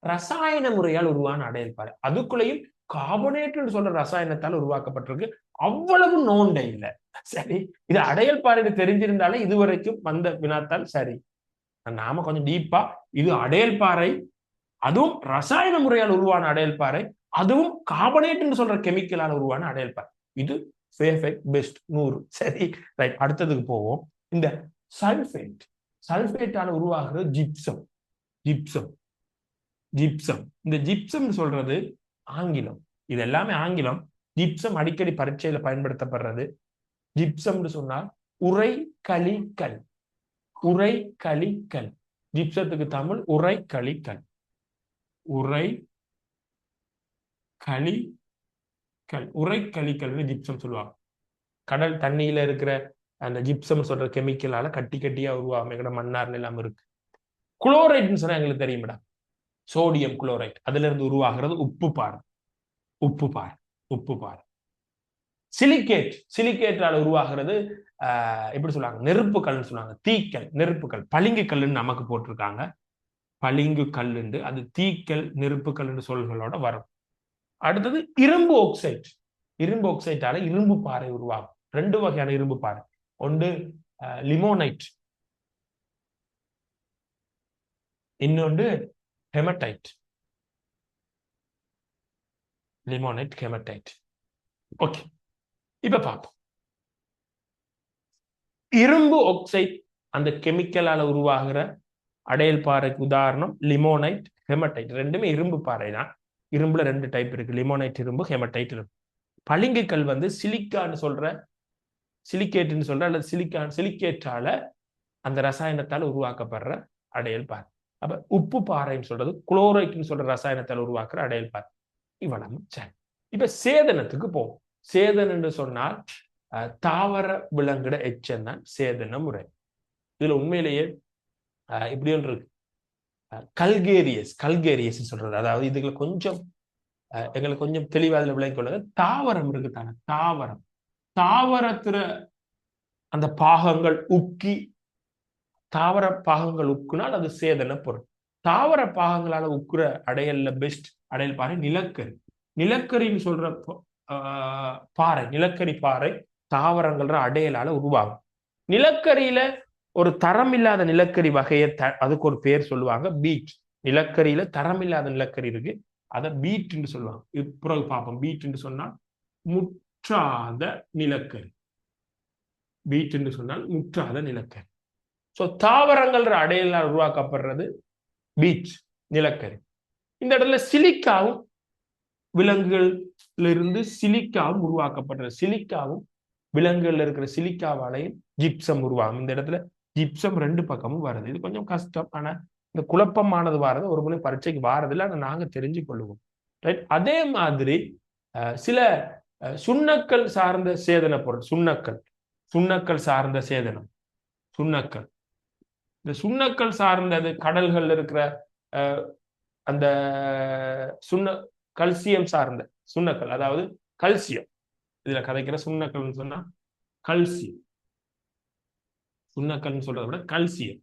ரசாயன முறையால் உருவான அடையல் பாறை. அதுக்குள்ளேயும் கார்பனேட் சொல்ற ரசாயனத்தால் உருவாக்கப்பட்டிருக்கு. அவ்வளவு நோண்ட இல்லை. சரி, இது அடையல் பாறை தெரிஞ்சிருந்தாலே இதுவரைக்கும் வந்த வினாத்தால் சரி. நாம கொஞ்சம் டீப்பா இது அடையல் பாறை, அதுவும் ரசாயன முறையால் உருவான அடையல் பாறை, அதுவும் கார்பனேட் சொல்ற கெமிக்கலால் உருவான அடையல் பாறை. இது பெர்ஃபெக்ட் பெஸ்ட் 100. சரி, ரைட். அடுத்ததுக்கு போவோம். இந்த சல்பேட், சல்பேட்டால உருவாகிறது ஜிப்சம், ஜிப்சம், ஜிப்சம். இந்த ஜிப்சம் சொல்றது ஆங்கிலம். இது எல்லாமே ஆங்கிலம். ஜிப்சம் அடிக்கடி பரீட்சையில பயன்படுத்தப்படுறது. ஜிப்சம் சொன்னால் உரை களிக்கல், உரை களிக்கல். ஜிப்சத்துக்கு தமிழ் உரை களிக்கல், உரை களிக்கல், உரை களிக்கல் ஜிப்சம் சொல்லுவாங்க. கடல் தண்ணியில இருக்கிற அந்த ஜிப்சம் சொல்ற கெமிக்கலால கட்டி கட்டியா உருவாகும். எங்கட மன்னார் எல்லாம் இருக்கு. குளோரைட்னு சொன்னா எங்களுக்கு தெரியும்டா, சோடியம் குளோரைட். அதுல இருந்து உருவாகிறது உப்பு பாறை, உப்பு பாறை, உப்பு பாறை. சிலிக்கேட்டால உருவாகிறது எப்படி சொல்லுவாங்க, நெருப்புக்கல்னு சொல்லுவாங்க, தீக்கல், நெருப்புக்கல், பளிங்கு கல்லுன்னு நமக்கு போட்டிருக்காங்க, பளிங்கு கல்லுண்டு, அது தீக்கல், நெருப்புக்கல்னு சொல்களோட வரும். அடுத்தது இரும்பு ஆக்சைடு. இரும்பு ஆக்சைடால இரும்பு பாறை உருவாகும். 2 வகையான இரும்பு பாறை, ஒன்று லிமோனைட், இன்னொன்று ஹெமடைட். Limonite, haematite. ஓகே, இப்ப பார்ப்போம். இரும்பு ஆக்சைடு அந்த கெமிக்கலால உருவாகிற அடையல் பாறைக்கு உதாரணம் லிமோனைட், ஹெமடைட். ரெண்டுமே இரும்பு பாறை தான். இரும்புல 2 டைப் இருக்கு, லிமோனைட் இரும்பு, ஹெமடைட் இரும்பு. பளிங்கு கல் வந்து சிலிக்கான்னு சொல்ற, சிலிக்கேட்னு சொல்ற அல்லது சிலிக்கேட்டால அந்த ரசாயனத்தால் உருவாக்கப்படுற அடையல் பாறை. அப்ப உப்பு பாறைன்னு சொல்றது குளோரைட்னு சொல்ற ரசாயனத்தால் உருவாக்குற அடையல் பாறை. இவ்வளவு சரி. இப்ப சேதனத்துக்கு போவோம். சேதனம் என்று சொன்னால் தாவர விலங்கிட எச்சம் தான் சேதன முறை. இதுல உண்மையிலேயே இப்படி ஒன்று இருக்கு, கல்கேரியஸ் சொல்றது. அதாவது இதுல கொஞ்சம் எங்களுக்கு கொஞ்சம் தெளிவா அதுல விளங்கிக் கொள்ளுங்க. தாவரம் இருக்குதானே, தாவரத்துல அந்த பாகங்கள் உக்கி, தாவர பாகங்கள் உக்குனால் அது சேதன பொருள். தாவர பாகங்களால உக்குற அடையல்ல பெஸ்ட் அடையல் பாறை நிலக்கரி. நிலக்கரின்னு சொல்ற பாறை, நிலக்கரி பாறை தாவரங்கள்ற அடையலால உருவாகும். நிலக்கரியில ஒரு தரம் இல்லாத நிலக்கரி வகையை அதுக்கு ஒரு பேர் சொல்லுவாங்க, பீட். நிலக்கரியில தரம் இல்லாத நிலக்கரி இருக்கு, அதை பீட்ன்னு சொல்லுவாங்க. பிறகு பார்ப்போம். பீட்ன்னு சொன்னா முற்றாத நிலக்கரி. பீட்ன்னு சொன்னால் முற்றாத நிலக்கரி. சோ தாவரங்கள்ற அடையலால் உருவாக்கப்படுறது பீட், நிலக்கரி. இந்த இடத்துல சிலிக்காவும் விலங்குகள்ல இருந்து சிலிக்காவும் உருவாக்கப்படுறது. சிலிக்காவும் விலங்குகள்ல இருக்கிற சிலிக்காவாலையும் ஜிப்சம் உருவாகும். இந்த இடத்துல ஜிப்சம் 2 பக்கமும் வருது. இது கொஞ்சம் கஷ்டம், ஆனா இந்த குழப்பமானது வாரது ஒரு முறை பரீட்சைக்கு வாரதில்லை, ஆனா நாங்க தெரிஞ்சு கொள்ளுவோம். ரைட். அதே மாதிரி சில சுண்ணக்கள் சார்ந்த சேதன பொருள், சுண்ணக்கள் சார்ந்த சேதனம், சுண்ணக்கள். இந்த சுண்ணக்கள் சார்ந்தது கடல்கள் இருக்கிற அந்த கல்சியம் சார்ந்த சுண்ணக்கள், அதாவது கல்சியம். இதுல கதைக்கிற சுண்ணக்கள்னு சொன்னா கல்சியம், சுண்ணக்கள்னு சொல்றதை விட கல்சியம்.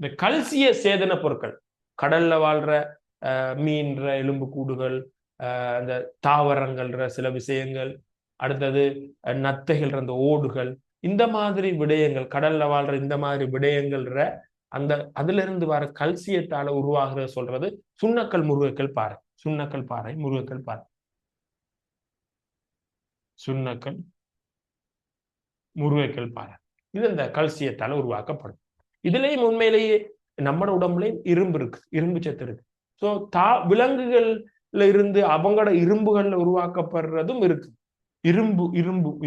இந்த கல்சிய சேதன பொருட்கள், கடல்ல வாழ்ற மீன்ற எலும்பு கூடுகள், அந்த தாவரங்கள்ன்ற சில விஷயங்கள், அடுத்தது நத்தைகள், அந்த ஓடுகள், இந்த மாதிரி விடயங்கள், கடல்ல வாழ்ற இந்த மாதிரி விடயங்கள்ற அந்த அதுல இருந்து வர கல்சியத்தால உருவாகிற சொல்றது சுண்ணக்கல் முருகக்கல் பாறை. சுண்ணக்கல் பாறை, முருகக்கல் பாறை, சுண்ணக்கல் முருகக்கல் பாறை. இது இந்த கல்சியத்தால உருவாக்கப்படும். இதுலயும் உண்மையிலேயே நம்ம உடம்புலயும் இரும்பு இருக்கு, இரும்பு சத்து இருக்கு. சோ விலங்குகள்ல இருந்து அவங்களோட இரும்புகள்ல உருவாக்கப்படுறதும் இருக்கு. இரும்பு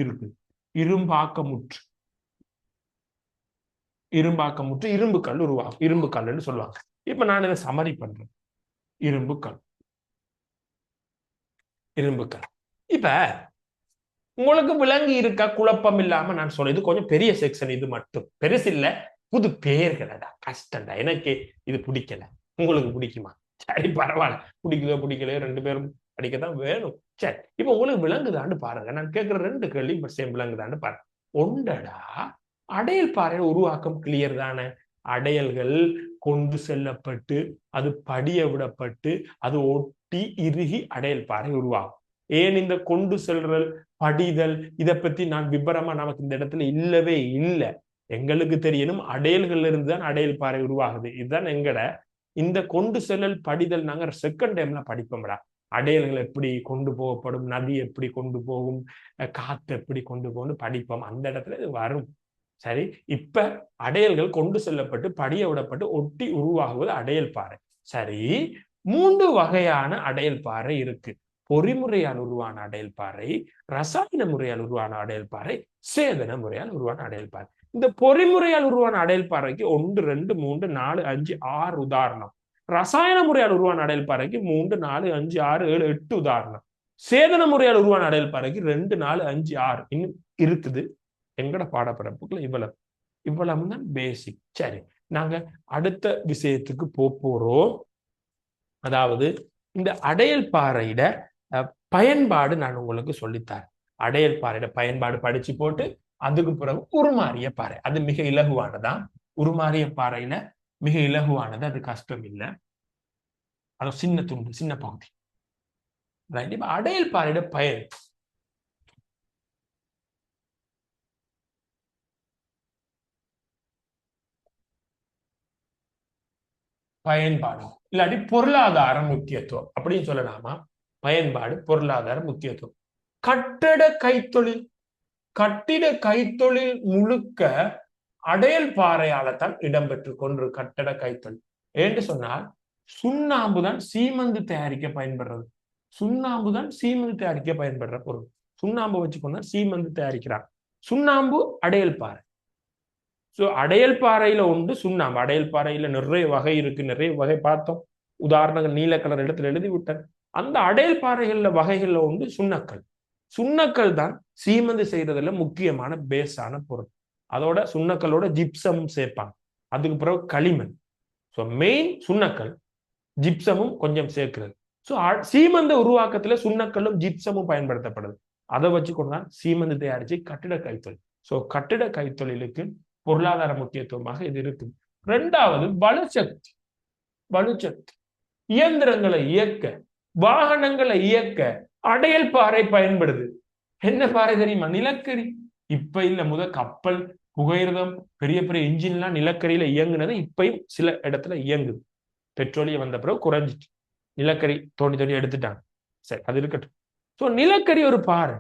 இருக்கு, இரும்பாக்கமுற்று இரும்பு கல் உருவாகும். இரும்பு கல்லுன்னு சொல்லுவாங்க. இப்ப நான் இதை சமரி பண்றேன். இரும்பு கல். இப்ப உங்களுக்கு விலங்கு இருக்கா குழப்பம் இல்லாம நான் சொல்றது கொஞ்சம் பெரிய செக்ஷன். இது மட்டும் பெருசு இல்ல, புது பேர்களடா, கஷ்டம்டா. எனக்கு இது பிடிக்கல, உங்களுக்கு பிடிக்குமா? சரி பரவாயில்ல, பிடிக்கலையோ 2 பேரும் படிக்கத்தான் வேணும். சரி, இப்ப உங்களுக்கு விலங்குதான்னு பாருங்க. நான் கேட்கிற 2 கேள்வி இப்ப சேம் விலங்குதான்னு பாருங்க. ஒண்டடா, அடையல் பாறை உருவாக்கம் கிளியர் தானே. அடையல்கள் கொண்டு செல்லப்பட்டு அது படிய விடப்பட்டு அது ஒட்டி இறுகி அடையல் பாறை உருவாகும். ஏன் இந்த கொண்டு செல்றல், படிதல், இதை பத்தி நான் விபரமா நமக்கு இந்த இடத்துல இல்லவே இல்லை. எங்களுக்கு தெரியணும் அடையல்கள் இருந்துதான் அடையல் பாறை உருவாகுது. இதுதான் எங்கட இந்த கொண்டு செல்லல், படிதல் நாங்க செகண்ட் டைம்ல படிப்போம்டா. அடையல்கள் எப்படி கொண்டு போகப்படும், நதி எப்படி கொண்டு போகும், காத்து எப்படி கொண்டு போகும் படிப்போம். அந்த இடத்துல இது வரும். சரி, இப்ப அடையல்கள் கொண்டு செல்லப்பட்டு படிய விடப்பட்டு ஒட்டி உருவாகுவது அடையல் பாறை. சரி, 3 வகையான அடையல் பாறை இருக்கு. பொறிமுறையால் உருவான அடையல் பாறை, ரசாயன முறையால் உருவான அடையல் பாறை, சேதன முறையால் உருவான அடையல் பாறை. இந்த பொறிமுறையால் உருவான அடையல் பாறைக்கு 1, 2, 3, 4, 5, 6 உதாரணம். ரசாயன முறையால் உருவான அடையல் பாறைக்கு 3, 4, 5, 6, 7, 8 உதாரணம். சேதன முறையால் உருவான அடையல் பாறைக்கு 2, 4, 5, 6 இன்னும் இருக்குது. எங்கட பாடப்படப்புக்குள்ள இவ்வளவு தான் பேசிக். சரி, நாங்க அடுத்த விஷயத்துக்கு போறோம். அதாவது இந்த அடையல் பாறையிட பயன்பாடு நான் உங்களுக்கு சொல்லித்தரேன். அடையல் பாறையோட பயன்பாடு படிச்சு போட்டு அதுக்கு பிறகு உருமாறிய பாறை, அது மிக இலகுவானதான். உருமாறிய பாறையில மிக இலகுவானது, அது கஷ்டம் இல்லை. அது சின்ன துண்டு, சின்ன பகுதி. இப்ப அடையல் பாறையோட பயன்பாடு இல்லாட்டி பொருளாதார முக்கியத்துவம் அப்படின்னு சொல்லலாமா? பயன்பாடு, பொருளாதார முக்கியத்துவம். கட்டட கைத்தொழில், கட்டிட கைத்தொழில் முழுக்க அடையல் பாறையால தான் இடம்பெற்று கொண்டு கட்டட கைத்தொழில். என்று சொன்னால் சுண்ணாம்பு தான் சீமந்து தயாரிக்க பயன்படுறது. சுண்ணாம்பு தான் சீமந்து தயாரிக்க பயன்படுற பொருள். சுண்ணாம்பு வச்சுக்கொண்டா சீமந்து தயாரிக்கிறார். சுண்ணாம்பு அடையல் பாறை. ஸோ அடையல் பாறையில உண்டு சுண்ணாம்பு. அடையல் பாறையில நிறைய வகை இருக்கு, நிறைய வகை பார்த்தோம். உதாரணங்கள் நீல கலர் இடத்துல எழுதி விட்டேன். அந்த அடையல் பாறைகள்ல வகைகள்ல உண்டு சுண்ணக்கல். சுண்ணக்கல் தான் சீமந்து செய்யறதுல முக்கியமான பேஸான பொருள். அதோட சுண்ணக்கல்லோட ஜிப்சம் சேர்ப்பாங்க. அதுக்கு பிறகு களிமண். ஸோ மெயின் சுண்ணக்கல், ஜிப்சமும் கொஞ்சம் சேர்க்கிறது. ஸோ சீமந்த உருவாக்கத்துல சுண்ணக்கல்லும் ஜிப்சமும் பயன்படுத்தப்படுது. அதை வச்சு கொண்டுதான் சீமந்து தயாரிச்சு கட்டிட கைத்தொழில். ஸோ கட்டிட கைத்தொழிலுக்கு பொருளாதார முக்கியத்துவமாக இது இருக்கு. இரண்டாவது வலுசக்தி. வலுசக்தி இயந்திரங்களை இயக்க, வாகனங்களை இயக்க அடையல் பாறை பயன்படுது. என்ன பாறை தெரியுமா? நிலக்கரி. இப்ப இல்ல, கப்பல், புகையிரதம், பெரிய பெரிய இன்ஜின்லாம் நிலக்கரியில இயங்குனது இப்பயும் சில இடத்துல இயங்குது. பெட்ரோலியம் வந்த பிறகு குறைஞ்சிட்டு நிலக்கரி தோண்டி தோண்டி எடுத்துட்டாங்க. சரி, அது இருக்கட்டும். ஸோ நிலக்கரி ஒரு பாறை.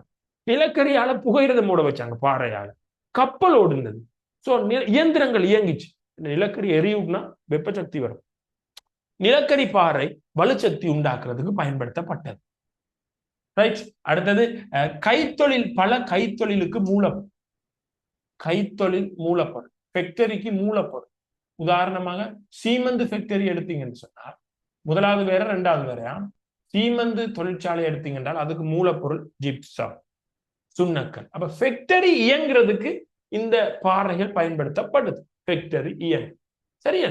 நிலக்கரியால புகையிரதம் மூட வச்சாங்க, பாறையால கப்பல் ஓடுனது. ஸோ இயந்திரங்கள் இயங்கிச்சு. நிலக்கரி எரியும்னா வெப்ப சக்தி வரும். நிலக்கரி பாறை வலுசக்தி உண்டாக்குறதுக்கு பயன்படுத்தப்பட்டது. ரைட். அடுத்தது கைத்தொழில். பல கைத்தொழிலுக்கு மூலப்பொருள். கைத்தொழில் மூலப்பொருள், ஃபேக்டரிக்கு மூலப்பொருள். உதாரணமாக சீமந்து ஃபேக்டரி எடுத்தீங்கன்னு சொன்னால் முதலாவது வேற, ரெண்டாவது வேறையா? சீமந்து தொழிற்சாலை எடுத்தீங்க என்றால் அதுக்கு மூலப்பொருள் ஜிப்சம், சுண்ணக்கல். அப்ப ஃபேக்டரி இயங்குறதுக்கு இந்த பாறைகள் பயன்படுத்தப்படுது. ஃபேக்டரி இயங்கு. சரியா?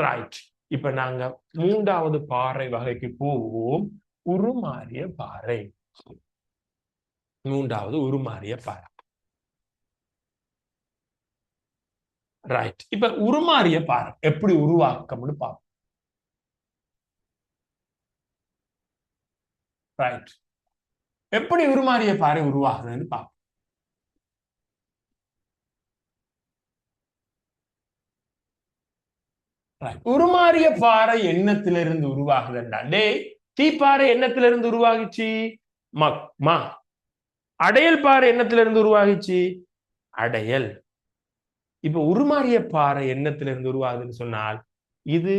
ரைட். இப்ப நாங்க மூன்றாவது பாறை வகைக்கு போவோம். உருமாறிய பாறை. மூன்றாவது உருமாறிய பாறை. ரைட். இப்ப உருமாறிய பாறை எப்படி உருவாக்கம்னு பார்ப்போம். ரைட். எப்படி உருமாறிய பாறை உருவாகுதுன்னு பார்ப்போம். உருமாறிய பாறை எண்ணத்திலிருந்து உருவாகுதுண்டா? டே, தீப்பாறை எண்ணத்திலிருந்து உருவாகிச்சு? மக்மா. அடையல் பாறை எண்ணத்திலிருந்து உருவாகிச்சு? அடையல். இப்ப உருமாறிய பாறை எண்ணத்திலிருந்து உருவாகுதுன்னு சொன்னால் இது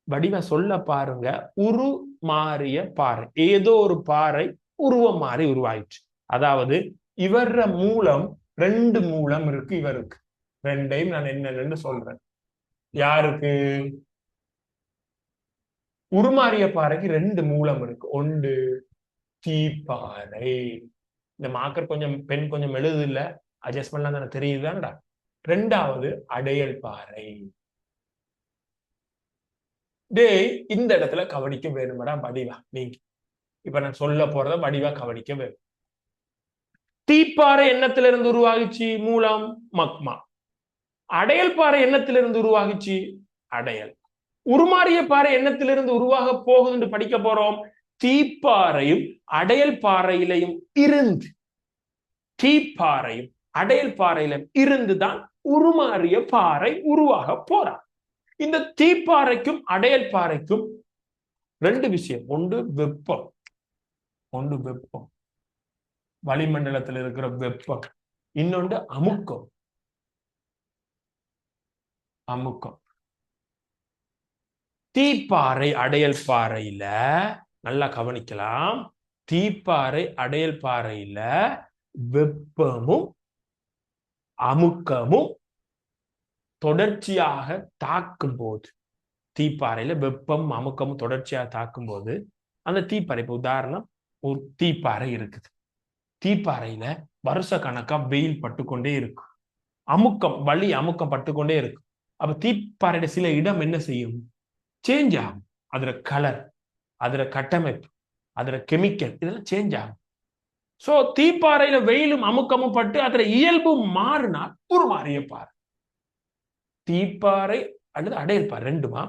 வடிவ சொல்ல பாருங்க. உருமாறிய பாறை, ஏதோ ஒரு பாறை உருவம் மாறி உருவாயிற்று. அதாவது இவர மூலம், ரெண்டு மூலம் இருக்கு இவருக்கு. ரெண்டையும் நான் என்னன்னு சொல்றேன். யாருக்கு? உருமாறிய பாறைக்கு ரெண்டு மூலம் இருக்கு. ஒன்று தீப்பாறை. இந்த மார்க்கர் கொஞ்சம் பெண் கொஞ்சம் எழுது இல்ல, அட்ஜஸ்ட் பண்ணலாம் தானே, தெரியுதான்டா. ரெண்டாவது அடையல் பாறை. டே, இந்த இடத்துல கவனிக்க வேணுமடா வடிவா. நீங்க இப்ப நான் சொல்ல போறத வடிவா கவனிக்க வேணும். தீப்பாறை எண்ணத்திலிருந்து உருவாகிச்சு? மூலம் மக்மா. அடையல் பாறை எண்ணத்திலிருந்து உருவாகிச்சு? அடையல். உருமாறிய பாறை எண்ணத்திலிருந்து உருவாக போகுது படிக்க போறோம். தீப்பாறையும் அடையல் பாறையிலையும் இருந்து, தீப்பாறையும் அடையல் பாறையிலும் இருந்துதான் உருமாறிய பாறை உருவாக போறார். இந்த தீப்பாறைக்கும் அடையல் பாறைக்கும் ரெண்டு விஷயம். ஒன்று வெப்பம், ஒன்று வெப்பம், வளிமண்டலத்தில் இருக்கிற வெப்பம். இன்னொன்று அமுக்கம். அமுக்கம். தீப்பாறை அடையல் பாறையில நல்லா கவனிக்கலாம். தீப்பாறை அடையல் பாறையில வெப்பமும் அமுக்கமும் தொடர்ச்சியாக தாக்கும் போது, தீப்பாறையில வெப்பம் அமுக்கமும் தொடர்ச்சியாக தாக்கும் போது அந்த தீப்பாறை, இப்ப உதாரணம் ஒரு தீப்பாறை இருக்குது. தீப்பாறையில வருஷ கணக்கா வெயில் பட்டுக்கொண்டே இருக்கும். அமுக்கம், வலி அமுக்கம் பட்டுக்கொண்டே இருக்கும். அப்ப தீப்பாறையோட சில இடம் என்ன செய்யும்? சேஞ்ச் ஆகும். அதுல கலர், அதுல கட்டமைப்பு, அதுல கெமிக்கல் இதெல்லாம் சேஞ்ச் ஆகும். சோ தீப்பாறையில வெயிலும் அமுக்கமும் பட்டு அதுல இயல்பு மாறினால் உருமாறிய பாறை. தீப்பாறை அல்லது அடையல் பாறை ரெண்டுமா.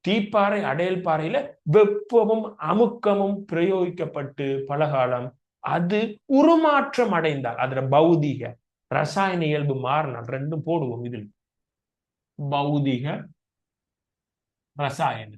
தீப்பாறை அடையல் பாறையில வெப்பமும் அமுக்கமும் பிரயோகிக்கப்பட்டு பலகாலம் அது உருமாற்றம் அடைந்தால் அதுல பௌதிக ரசாயன இயல்பு மாறினால் ரெண்டும் போடுவோம். இதில் பௌதிக ரசாயன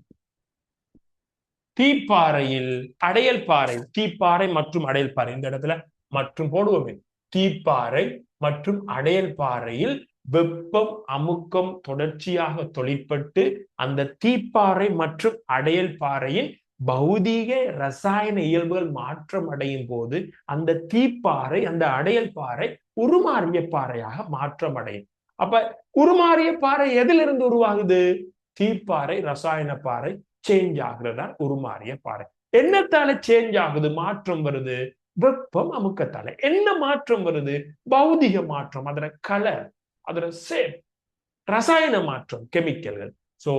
தீப்பாறையில் அடையல் பாறை, தீப்பாறை மற்றும் அடையல் பாறை இந்த இடத்துல மற்றும் போடுவோமே. தீப்பாறை மற்றும் அடையல் பாறையில் வெப்பம் அமுக்கம் தொடர்ச்சியாக தொழிற்பட்டு அந்த தீப்பாறை மற்றும் அடையல் பாறையின் பௌதீக ரசாயன இயல்புகள் மாற்றம் அடையும் போது அந்த தீப்பாறை அந்த அடையல் பாறை உருமாறிய பாறையாக மாற்றம் அடையும். அப்ப உருமாறிய பாறை எதிலிருந்து உருவாகுது? தீப்பாறை ரசாயன பாறை சேஞ்ச் ஆகுறதா உருமாறிய பாறை. என்னத்தால சேஞ்ச் ஆகுது, மாற்றம் வருது? வெப்பம் அமுக்கத்தால. என்ன மாற்றம் வருது? பௌதிக மாற்றம், அதோட கலர், அதோட சேப், ரசாயன மாற்றம், கெமிக்கல்கள். சோ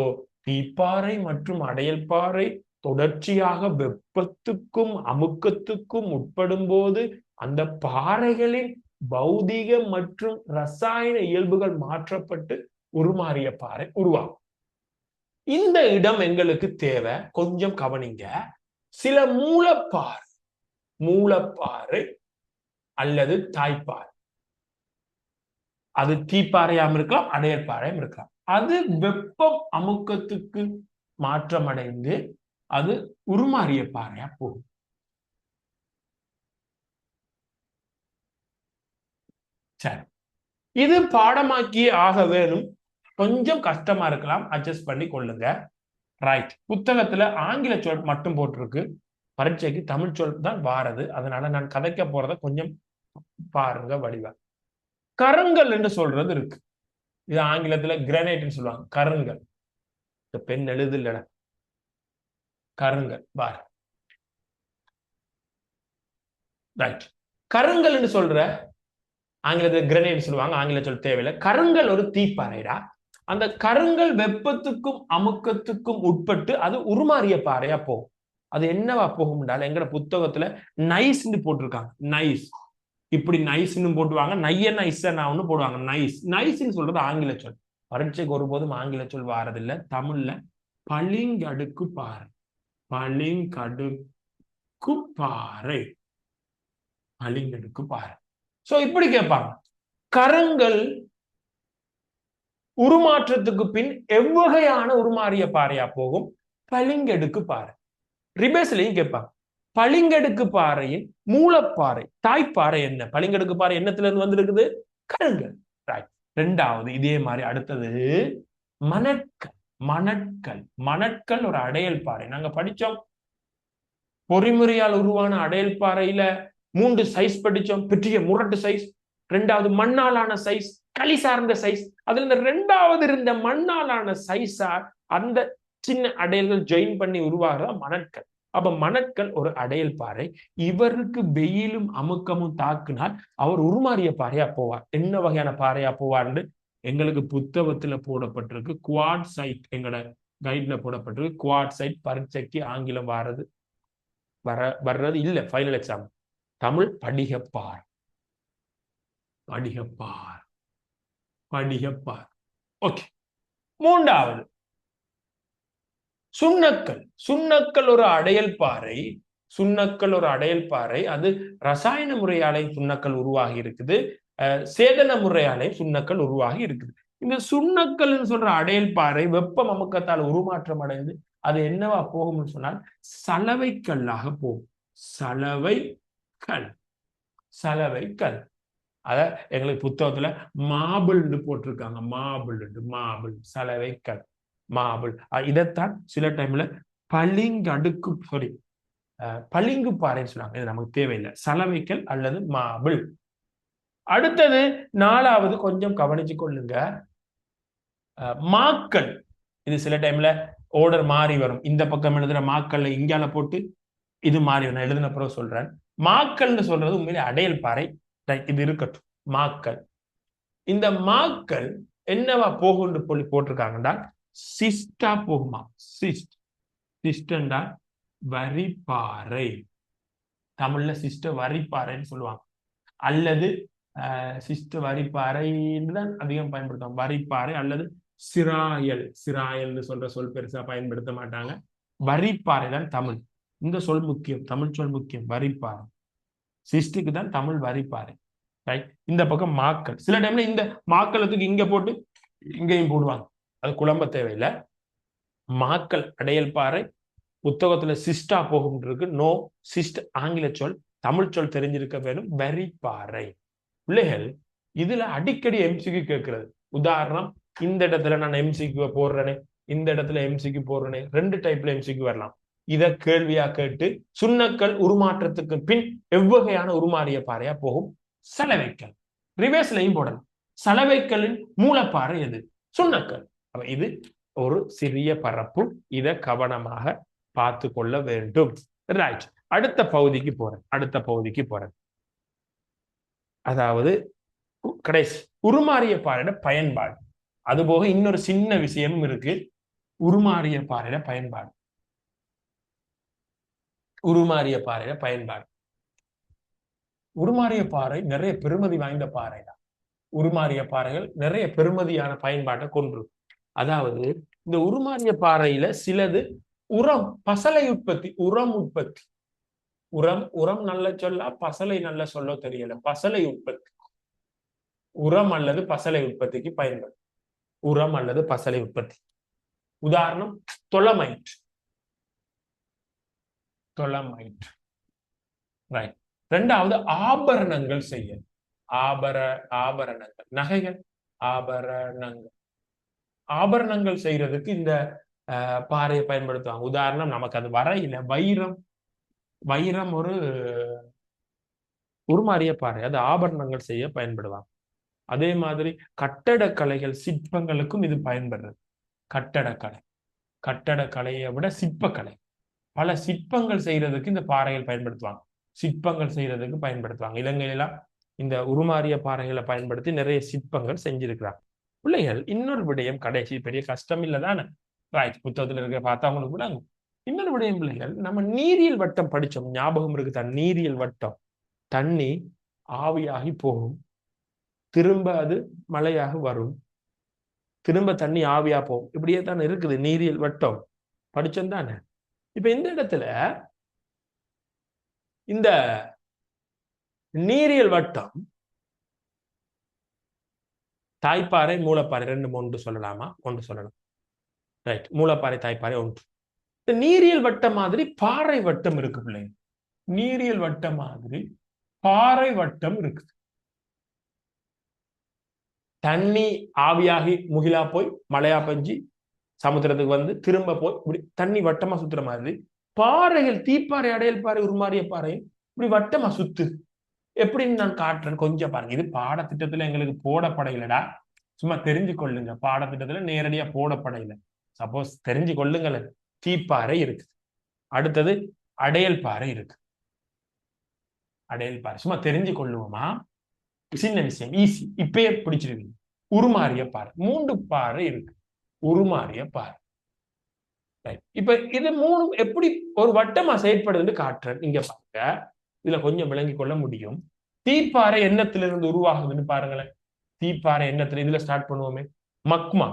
தீப்பாறை மற்றும் அடையல் பாறை தொடர்ச்சியாக வெப்பத்துக்கும் அமுக்கத்துக்கும் உட்படும் போது அந்த பாறைகளின் பௌதிக மற்றும் ரசாயன இயல்புகள் மாற்றப்பட்டு உருமாறிய பாறை உருவாகும். இந்த இடம் எங்களுக்கு தேவை. கொஞ்சம் கவனிங்க. சில மூலப்பாறை அல்லது தாய்ப்பாறை, அது தீப்பாறையாம் இருக்கலாம், அடையல் பாறையும் இருக்கலாம். அது வெப்பம் அமுக்கத்துக்கு மாற்றமடைந்து அது உருமாறிய பாறையா போகும். சரி, இது பாடமாக்கியே ஆக வேணும். கொஞ்சம் கஷ்டமா இருக்கலாம், அட்ஜஸ்ட் பண்ணி கொள்ளுங்க. ரைட். புத்தகத்துல ஆங்கில சொல் மட்டும் போட்டிருக்கு, பரீட்சைக்கு தமிழ் சொல் தான் வாரது. அதனால நான் கதைக்க போறத கொஞ்சம் பாருங்க வடிவா. கருங்கல் என்று சொல்றது இருக்கு. இது ஆங்கிலத்துல கிரானைட்னு சொல்லுவாங்க. கருங்கல், இந்த பெண் எழுது இல்ல, கருங்கல் பாரு. ரைட். கருங்கல் என்று சொல்ற ஆங்கிலத்தில் கிரனைட் சொல்லுவாங்க, ஆங்கில சொல் தேவையில்லை. கருங்கல் ஒரு தீப்பாறைடா. அந்த கருங்கல் வெப்பத்துக்கும் அமுக்கத்துக்கும் உட்பட்டு அது உருமாறிய பாறையா போகும். அது என்னவா போகும் என்றால் எங்கட புத்தகத்துல நைஸ்ன்னு போட்டிருக்காங்க. நைஸ், இப்படி நைஸ்ன்னு போட்டுவாங்க. நையன்னா இசன்னு போடுவாங்க. நைஸ், நைஸ்ன்னு சொல்றது ஆங்கில சொல். பரீட்சைக்கு ஒருபோதும் ஆங்கில சொல் வாரதில்லை. தமிழ்ல பளிங்கடுக்கு பாறை, பளிங்கடுக்கு பாறை, பளிங்கடுக்கு பாறை. சோ இப்படி கேட்பாங்க. கருங்கல் உருமாற்றத்துக்கு பின் எவ்வகையான உருமாறிய பாறையா போகும்? பளிங்கடுக்கு பாறை. ரிபேஸ்லயும் கேட்பாங்க. பளிங்கடுக்கு பாறையின் மூலப்பாறை தாய்ப்பாறை என்ன? பளிங்கடுக்கு பாறை என்னத்துல இருந்து வந்திருக்குது? கருங்கல். ரெண்டாவது இதே மாதிரி அடுத்தது மணற்கல். மணற்கல், மணற்கல் ஒரு அடையல் பாறை. நாங்க படிச்சோம், பொறிமுறையால் உருவான அடையல் பாறையில 3 சைஸ் படிச்சோம். பெரிய முரட்டு சைஸ், ரெண்டாவது மண்ணாலான சைஸ், களி சார்ந்த சைஸ். அதுல இந்த ரெண்டாவது இருந்த மண்ணாலான சைஸா அந்த சின்ன அடையல்கள் ஜாயின் பண்ணி உருவாகிறதா மணற்கல். அப்ப மணற்கல் ஒரு அடையல் பாறை. இவருக்கு வெயிலும் அமுக்கமும் தாக்குனால் அவர் உருமாறிய பாறையா போவார். என்ன வகையான பாறையா போவார்னு எங்களுக்கு புத்தகத்துல போடப்பட்டிருக்கு. குவாட் சைட், எங்களோட கைட்ல போடப்பட்டிருக்கு. குவாட் சைட் பரீட்சைக்கு ஆங்கிலம் வர்றது இல்ல. ஃபைனல் எக்ஸாம் தமிழ் படிகப்பார், படிகப்பார், படிகப்பார். ஓகே. மூன்றாவது சுண்ணக்கல். சுண்ணக்கல் ஒரு அடையல் பாறை. சுண்ணக்கல் ஒரு அடையல் பாறை. அது ரசாயன முறையாலையும் சுண்ணக்கல் உருவாகி இருக்குது, சேதன முறையாலையும் சுண்ணக்கல் உருவாகி இருக்குது. இந்த சுண்ணக்கல் சொல்ற அடையல் பாறை வெப்பம் அமுக்கத்தால் உருமாற்றம் அடைந்து அது என்னவா போகும்னு சொன்னால் சலவை கல்லாக போகும். சலவை கல், சலவை கல். அத எங்களுக்கு புத்தகத்துல மாபிள்னு போட்டிருக்காங்க. மாபிள், மாபிள், சலவை கல், மாபிள். இதைத்தான் சில டைம்ல பளிங்கடுக்கு, சாரி பளிங்கு பாறைன்னு சொல்லுவாங்க. இது நமக்கு தேவையில்லை. சலவைக்கல் அல்லது மாபிள். அடுத்தது நாலாவது, கொஞ்சம் கவனிச்சு கொள்ளுங்க, மாக்கல். இது சில டைம்ல ஓர்டர் மாறி வரும். இந்த பக்கம் எழுதுற மாக்கல்ல இங்கால போட்டு இது மாறி நான் எழுதின பிறகு சொல்றேன். மாக்கல்னு சொல்றது உண்மையிலே அடையல் பாறை. இது இருக்கட்டும். மாக்கல், இந்த மாக்கல் என்னவா போகும்னு போட்டிருக்காங்கன்னா சிஸ்டா போகுமா. சிஸ்ட், சிஸ்டண்டா வரிப்பாறை. தமிழ்ல சிஸ்ட வரிப்பாறைன்னு சொல்லுவாங்க. அல்லது சிஸ்ட வரிப்பாறைன்னு தான் அதிகம் பயன்படுத்துவாங்க. வரிப்பாறை அல்லது சிராயல்னு சொல்ற சொல் பெருசா பயன்படுத்த மாட்டாங்க. வரிப்பாறை தான் தமிழ். இந்த சொல் முக்கியம், தமிழ் சொல் முக்கியம். வரிப்பாறை சிஸ்டுக்கு தான் தமிழ் வரிப்பாறை. ரைட். இந்த பக்கம் மாக்கள். சில டைம்ல இந்த மாக்களத்துக்கு இங்க போட்டு இங்கேயும் போடுவாங்க. அது குழம்ப தேவையில்லை. மாக்கள் அடையல் பாறை புத்தகத்துல சிஸ்டா போகும் இருக்கு. நோ சிஸ்ட் ஆங்கில சொல், தமிழ் சொல் தெரிஞ்சிருக்க வேணும். வரிப்பாறை. பிள்ளைகள் இதுல அடிக்கடி எம்சிக்கு கேட்கிறது. உதாரணம், இந்த இடத்துல நான் எம்சிக்கு போடுறேனே, இந்த இடத்துல எம்சிக்கு போடுறேனே, 2 டைப்ல எம்சிக்கு வரலாம். இத கேள்வியா கேட்டு சுண்ணக்கல் உருமாற்றத்துக்கு பின் எவ்வகையான உருமாறிய பாறையா போகும்? சலவைக்கல். ரிவேர்ஸ்லையும் போடலாம். சலவைக்கல்லின் மூலப்பாறை எது? சுண்ணக்கல். இது ஒரு சிறிய பரப்பு. இதை கவனமாக பார்த்து கொள்ள வேண்டும். ரைட். அடுத்த பகுதிக்கு போறேன். அதாவது கடைசி உருமாறிய பாறையோட பயன்பாடு. அதுபோக இன்னொரு சின்ன விஷயமும் இருக்கு. உருமாறிய பாறையோட பயன்பாடு. உருமாறிய பாறை நிறைய பெருமதி வாய்ந்த பாறை தான். உருமாறிய பாறைகள் நிறைய பெருமதியான பயன்பாட்டை கொண்டு. அதாவது இந்த உருமாறிய பாறையில சிலது உரம், பசலை உற்பத்தி, உரம் நல்ல சொல்ல, பசலை நல்ல சொல்ல தெரியல. பசலை உற்பத்தி, உரம் அல்லது பசலை உற்பத்திக்கு பயன்படும். உரம் அல்லது பசலை உற்பத்தி. உதாரணம் தொலமைட். ரைட். 2வது ஆபரணங்கள் செய்ய. ஆபரணங்கள், நகைகள், ஆபரணங்கள் செய்யறதுக்கு இந்த பாறையை பயன்படுத்துவாங்க. உதாரணம், நமக்கு அது வரையில வைரம் ஒரு உருமாறிய பாறை. அது ஆபரணங்கள் செய்ய பயன்படுவாங்க. அதே மாதிரி கட்டடக்கலைகள், சிற்பங்களுக்கும் இது பயன்படுறது. கட்டடக்கலையை விட சிற்பக்கலை, பல சிற்பங்கள் செய்யறதுக்கு இந்த பாறைகள் பயன்படுத்துவாங்க. இலங்கையெல்லாம் இந்த உருமாறிய பாறைகளை பயன்படுத்தி நிறைய சிற்பங்கள் செஞ்சிருக்கிறாங்க. பிள்ளைகள் இன்னொரு விடயம், கடைசி பெரிய கஷ்டம் இல்லதானே? ரைட். புத்தகத்துல இருக்க பார்த்தா அவங்களுக்கு விடாங்க. இன்னொரு விடயம் பிள்ளைகள், நம்ம நீரியல் வட்டம் படிச்சோம், ஞாபகம் இருக்கு தான்? நீரியல் வட்டம். தண்ணி ஆவியாகி போகும், திரும்ப அது மழையாக வரும், திரும்ப தண்ணி ஆவியா போகும். இப்படியே தானே இருக்குது நீரியல் வட்டம். படிச்சோம் தானே? இப்ப இந்த இடத்துல இந்த நீரியல் வட்டம் தாய்ப்பாறை, மூலப்பாறை 2 3 சொல்லலாமா? 1 சொல்லலாம். ரைட். மூலப்பாறை, தாய்ப்பாறை 1. இந்த நீரியல் வட்டம் மாதிரி பாறை வட்டம் இருக்கு பிள்ளைங்க. நீரியல் வட்டம் மாதிரி பாறை வட்டம் இருக்குது. தண்ணி ஆவியாகி முகிலா போய் மழையா பெஞ்சு சமுத்திரத்துக்கு வந்து திரும்ப போய் இப்படி தண்ணி வட்டமா சுத்துற மாதிரி பாறைகள், தீப்பாறை, அடையல் பாறை, உருமாறிய பாறை இப்படி வட்டமா சுத்து. எப்படின்னு நான் காட்டுறேன், கொஞ்சம் பாருங்க. இது பாடத்திட்டத்துல எங்களுக்கு போடப்படையிலடா, சும்மா தெரிஞ்சு கொள்ளுங்க. பாடத்திட்டத்துல நேரடியா போடப்படையில. சப்போஸ் தெரிஞ்சு கொள்ளுங்களேன். தீப்பாறை இருக்கு, அடுத்தது அடையல் பாறை இருக்கு. அடையல் பாறை சும்மா தெரிஞ்சு கொள்ளுவோமா? சின்ன விஷயம், ஈஸி, இப்பயே பிடிச்சிருவீங்க. உருமாறிய பாறை 3 பாறை இருக்கு. உருமாறிய பாறை. இப்ப இது 3 எப்படி ஒரு வட்டமா செயற்படுதுன்னு காட்டுறேன். இங்க பாருங்க, இதுல கொஞ்சம் விளங்கி கொள்ள முடியும். தீப்பாறை எண்ணத்திலிருந்து உருவாகுதுன்னு பாருங்களேன். தீப்பாறை எண்ணத்துல, இதுல ஸ்டார்ட் பண்ணுவோமே, மக்மா.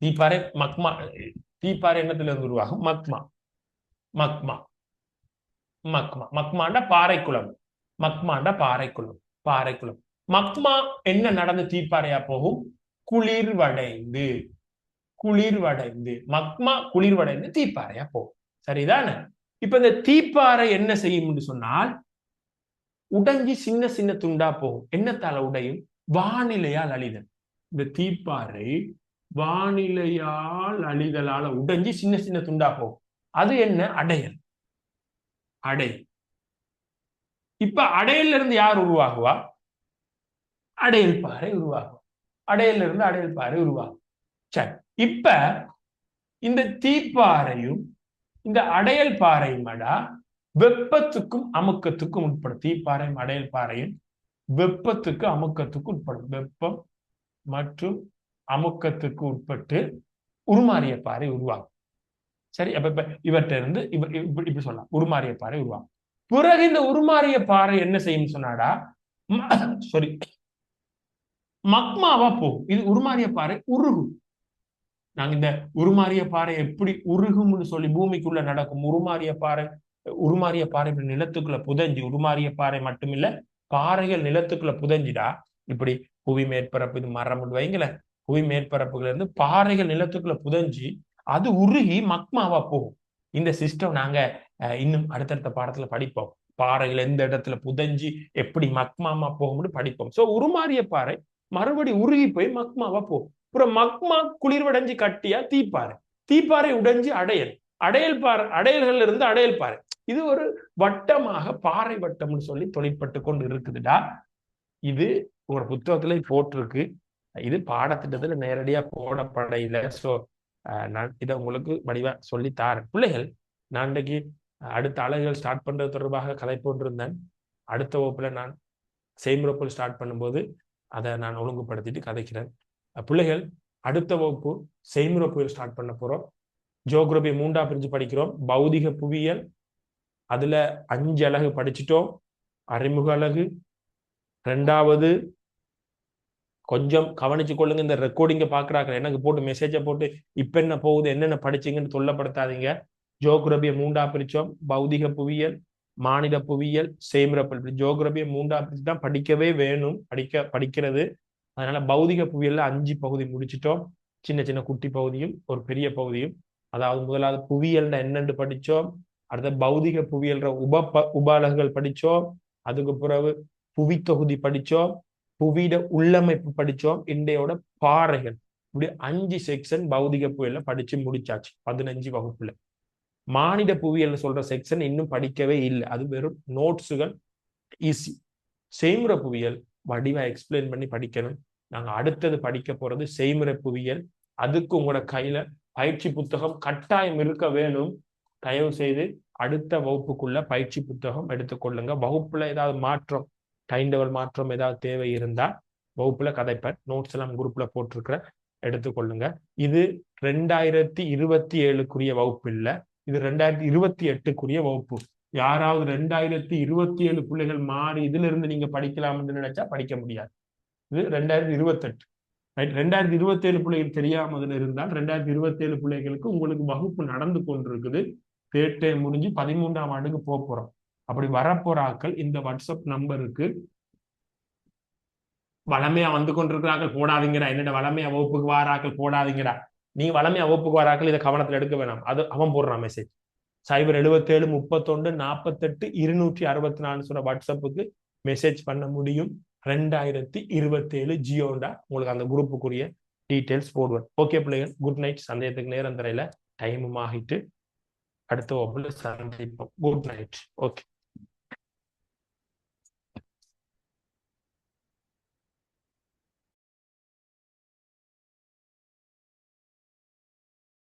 தீப்பாறை எண்ணத்துல இருந்து உருவாகும். மக்மாண்டா பாறைக்குளம். மக்மா என்ன நடந்து தீப்பாறையா போகும்? குளிர்வடைந்து மக்மா குளிர்வடைந்து தீப்பாறையா போகும். சரிதானே? இப்ப இந்த தீப்பாறை என்ன செய்யும் சொன்னால், உடைஞ்சி சின்ன சின்ன துண்டா போகும். என்னத்தால உடையும்? வானிலையால் அழிதல். இந்த தீப்பாறை வானிலையால் அழிதலால உடைஞ்சி சின்ன சின்ன துண்டா போகும். அது என்ன? அடையல். இப்ப அடையல்ல இருந்து யார் உருவாகுவா? அடையல் பாறை உருவாகும். அடையல்ல இருந்து அடையல் பாறை உருவாகும். சரி. இப்ப இந்த தீப்பாறையும் இந்த அடையல் பாறையும் வெப்பத்துக்கும் அமுக்கத்துக்கும் உட்படும். தீப்பாறையும் அடையல் பாறையும் வெப்பத்துக்கு அமுக்கத்துக்கு உட்படும். வெப்பம் மற்றும் அமுக்கத்துக்கு உட்பட்டு உருமாறிய பாறை உருவாகும். சரி. அப்ப இவற்ற இருந்து இப்படி சொல்லலாம், உருமாறிய பாறை உருவாகும். பிறகு இந்த உருமாறிய பாறை என்ன செய்யும் சொன்னாடா, சாரி, மக்மாவா போகும். இது உருமாறிய பாறை உருகும். நாங்க இந்த உருமாறிய பாறை எப்படி உருகும்னு சொல்லி பூமிக்குள்ள நடக்கும். உருமாறிய பாறை நிலத்துக்குள்ள புதைஞ்சு, உருமாறிய பாறை மட்டுமில்ல, பாறைகள் நிலத்துக்குள்ள புதைஞ்சிடா இப்படி புவி மேற்பரப்பு, இது மரம் வைங்கள, புவி மேற்பரப்புல இருந்து பாறைகள் நிலத்துக்குள்ள புதைஞ்சி அது உருகி மக்மாவா போகும். இந்த சிஸ்டம் நாங்க இன்னும் அடுத்தடுத்த பாடத்துல படிப்போம். பாறைகள் எந்த இடத்துல புதைஞ்சி எப்படி மக்மாமா போகும்னு படிப்போம். சோ உருமாறிய பாறை மறுபடி உருகி போய் மக்மாவா போகும். அப்புறம் மக்மா குளிர்வடைஞ்சு கட்டியா தீப்பாறை, தீப்பாறை உடைஞ்சு அடையல்கள் இருந்து அடையல் பாறை. இது ஒரு வட்டமாக பாறை வட்டம்னு சொல்லி தொழிற்பட்டு கொண்டு இருக்குதுடா. இது ஒரு புத்தகத்துல போட்டிருக்கு. இது பாடத்திட்டத்துல நேரடியா போடப்படையில. சோ நான் இதை உங்களுக்கு வடிவா சொல்லி தாரேன் பிள்ளைகள். நான் இன்றைக்கு அடுத்த அலகுகள் ஸ்டார்ட் பண்றது தொடர்பாக கதை போன்றிருந்தேன். அடுத்த வகுப்புல நான் செய்முறைப்பொருள் ஸ்டார்ட் பண்ணும்போது அதை நான் ஒழுங்குபடுத்திட்டு கதைக்கிறேன் பிள்ளைகள். அடுத்த வகுப்பு செய்முறைப்பொருள் ஸ்டார்ட் பண்ண போறோம். ஜியோகிராபி 3ஆ பிரிஞ்சு படிக்கிறோம். பௌதிக புவியியல் அதுல 5 அலகு படிச்சுட்டோம். அறிமுக அலகு. 2வது கொஞ்சம் கவனிச்சு கொள்ளுங்க. இந்த ரெக்கார்டிங்க பாக்குறாங்க, எனக்கு போட்டு மெசேஜை போட்டு இப்ப என்ன போகுது, என்னென்ன படிச்சீங்கன்னு சொல்லப்படுத்தாதீங்க. ஜியோகிராபியை 3ஆ பிரிச்சோம். பௌதிக புவியியல், மாநில புவியியல், செய்முறைப்பொருள். ஜியோகிராபியை 3ஆ பிரிச்சு தான் படிக்கவே வேணும், படிக்கிறது. அதனால பௌதிக புவியியல்ல 5 பகுதி முடிச்சிட்டோம். சின்ன சின்ன குட்டி பகுதியும் ஒரு பெரிய பகுதியும். அதாவது முதலாவது புவியியல் என்னென்று படிச்சோம். அடுத்த பௌதிக புவியியல் உப அலகுகள் படிச்சோம். அதுக்கு பிறகு புவி தொகுதி படிச்சோம். புவியிட உள்ளமைப்பு படிச்சோம். இன்றையோட பாறைகள். இப்படி 5 செக்ஷன் பௌதிக புவியியல்ல படிச்சு முடிச்சாச்சு 15 வகுப்புல. மாநில புவியியல் சொல்ற செக்ஷன் இன்னும் படிக்கவே இல்லை. அது வெறும் நோட்ஸுகள், ஈஸி. செய்முறை புவியியல் வடிவா எக்ஸ்பிளைன் பண்ணி படிக்கணும். நாங்க அடுத்தது படிக்க போறது செய்முறை புவியியல். அதுக்கு உங்களோட கையில பயிற்சி புத்தகம் கட்டாயம் இருக்க வேணும். தயவு செய்து அடுத்த வகுப்புக்குள்ள பயிற்சி புத்தகம் எடுத்துக்கொள்ளுங்க. வகுப்புல ஏதாவது மாற்றம், டைம் டேபிள் மாற்றம் ஏதாவது தேவை இருந்தா வகுப்புல கதைப்பேன். நோட்ஸ் எல்லாம் குரூப்ல போட்டிருக்கிற, எடுத்துக்கொள்ளுங்க. இது 2027க்குரிய வகுப்பு இல்ல, இது 2028க்குரிய வகுப்பு. யாராவது 2027 பிள்ளைகள் மாறி இதுல இருந்து நீங்க படிக்கலாம்னு நினைச்சா படிக்க முடியாது. இது 2028. 2027 பிள்ளைகள் தெரியாமல் இருந்தால் 2027 பிள்ளைகளுக்கு உங்களுக்கு வகுப்பு நடந்து கொண்டிருக்குது. தேர்ட் முடிஞ்சு 13ஆம் ஆண்டுக்கு போறோம். அப்படி வரப்போற ஆக்கள் இந்த வாட்ஸ்அப் நம்பருக்கு வளமையா வந்து கொண்டிருக்கிறார்கள் போடாதீங்கடா, என்னோட வளமையா வகுப்புக்கு வாராக்கள் போடாதீங்கடா. நீ வளமையா வகுப்புக்கு வாராக்கள் இதை கவனத்துல எடுக்க வேணாம். அது அவன் போடுறான் மெசேஜ். 077 31 48 264 சொல்ற வாட்ஸ்அப்புக்கு மெசேஜ் பண்ண முடியும். 2027 ஜியோண்டா உங்களுக்கு அந்த குரூப்புக்குரிய டீட்டெயில்ஸ் போடுவேன். ஓகே பிள்ளைகள், குட் நைட். சந்தேகத்துக்கு நேரம் தரையில டைமும் ஆகிட்டு அடுத்த வகுப்புல சந்திப்போம். Good night. ஓகே.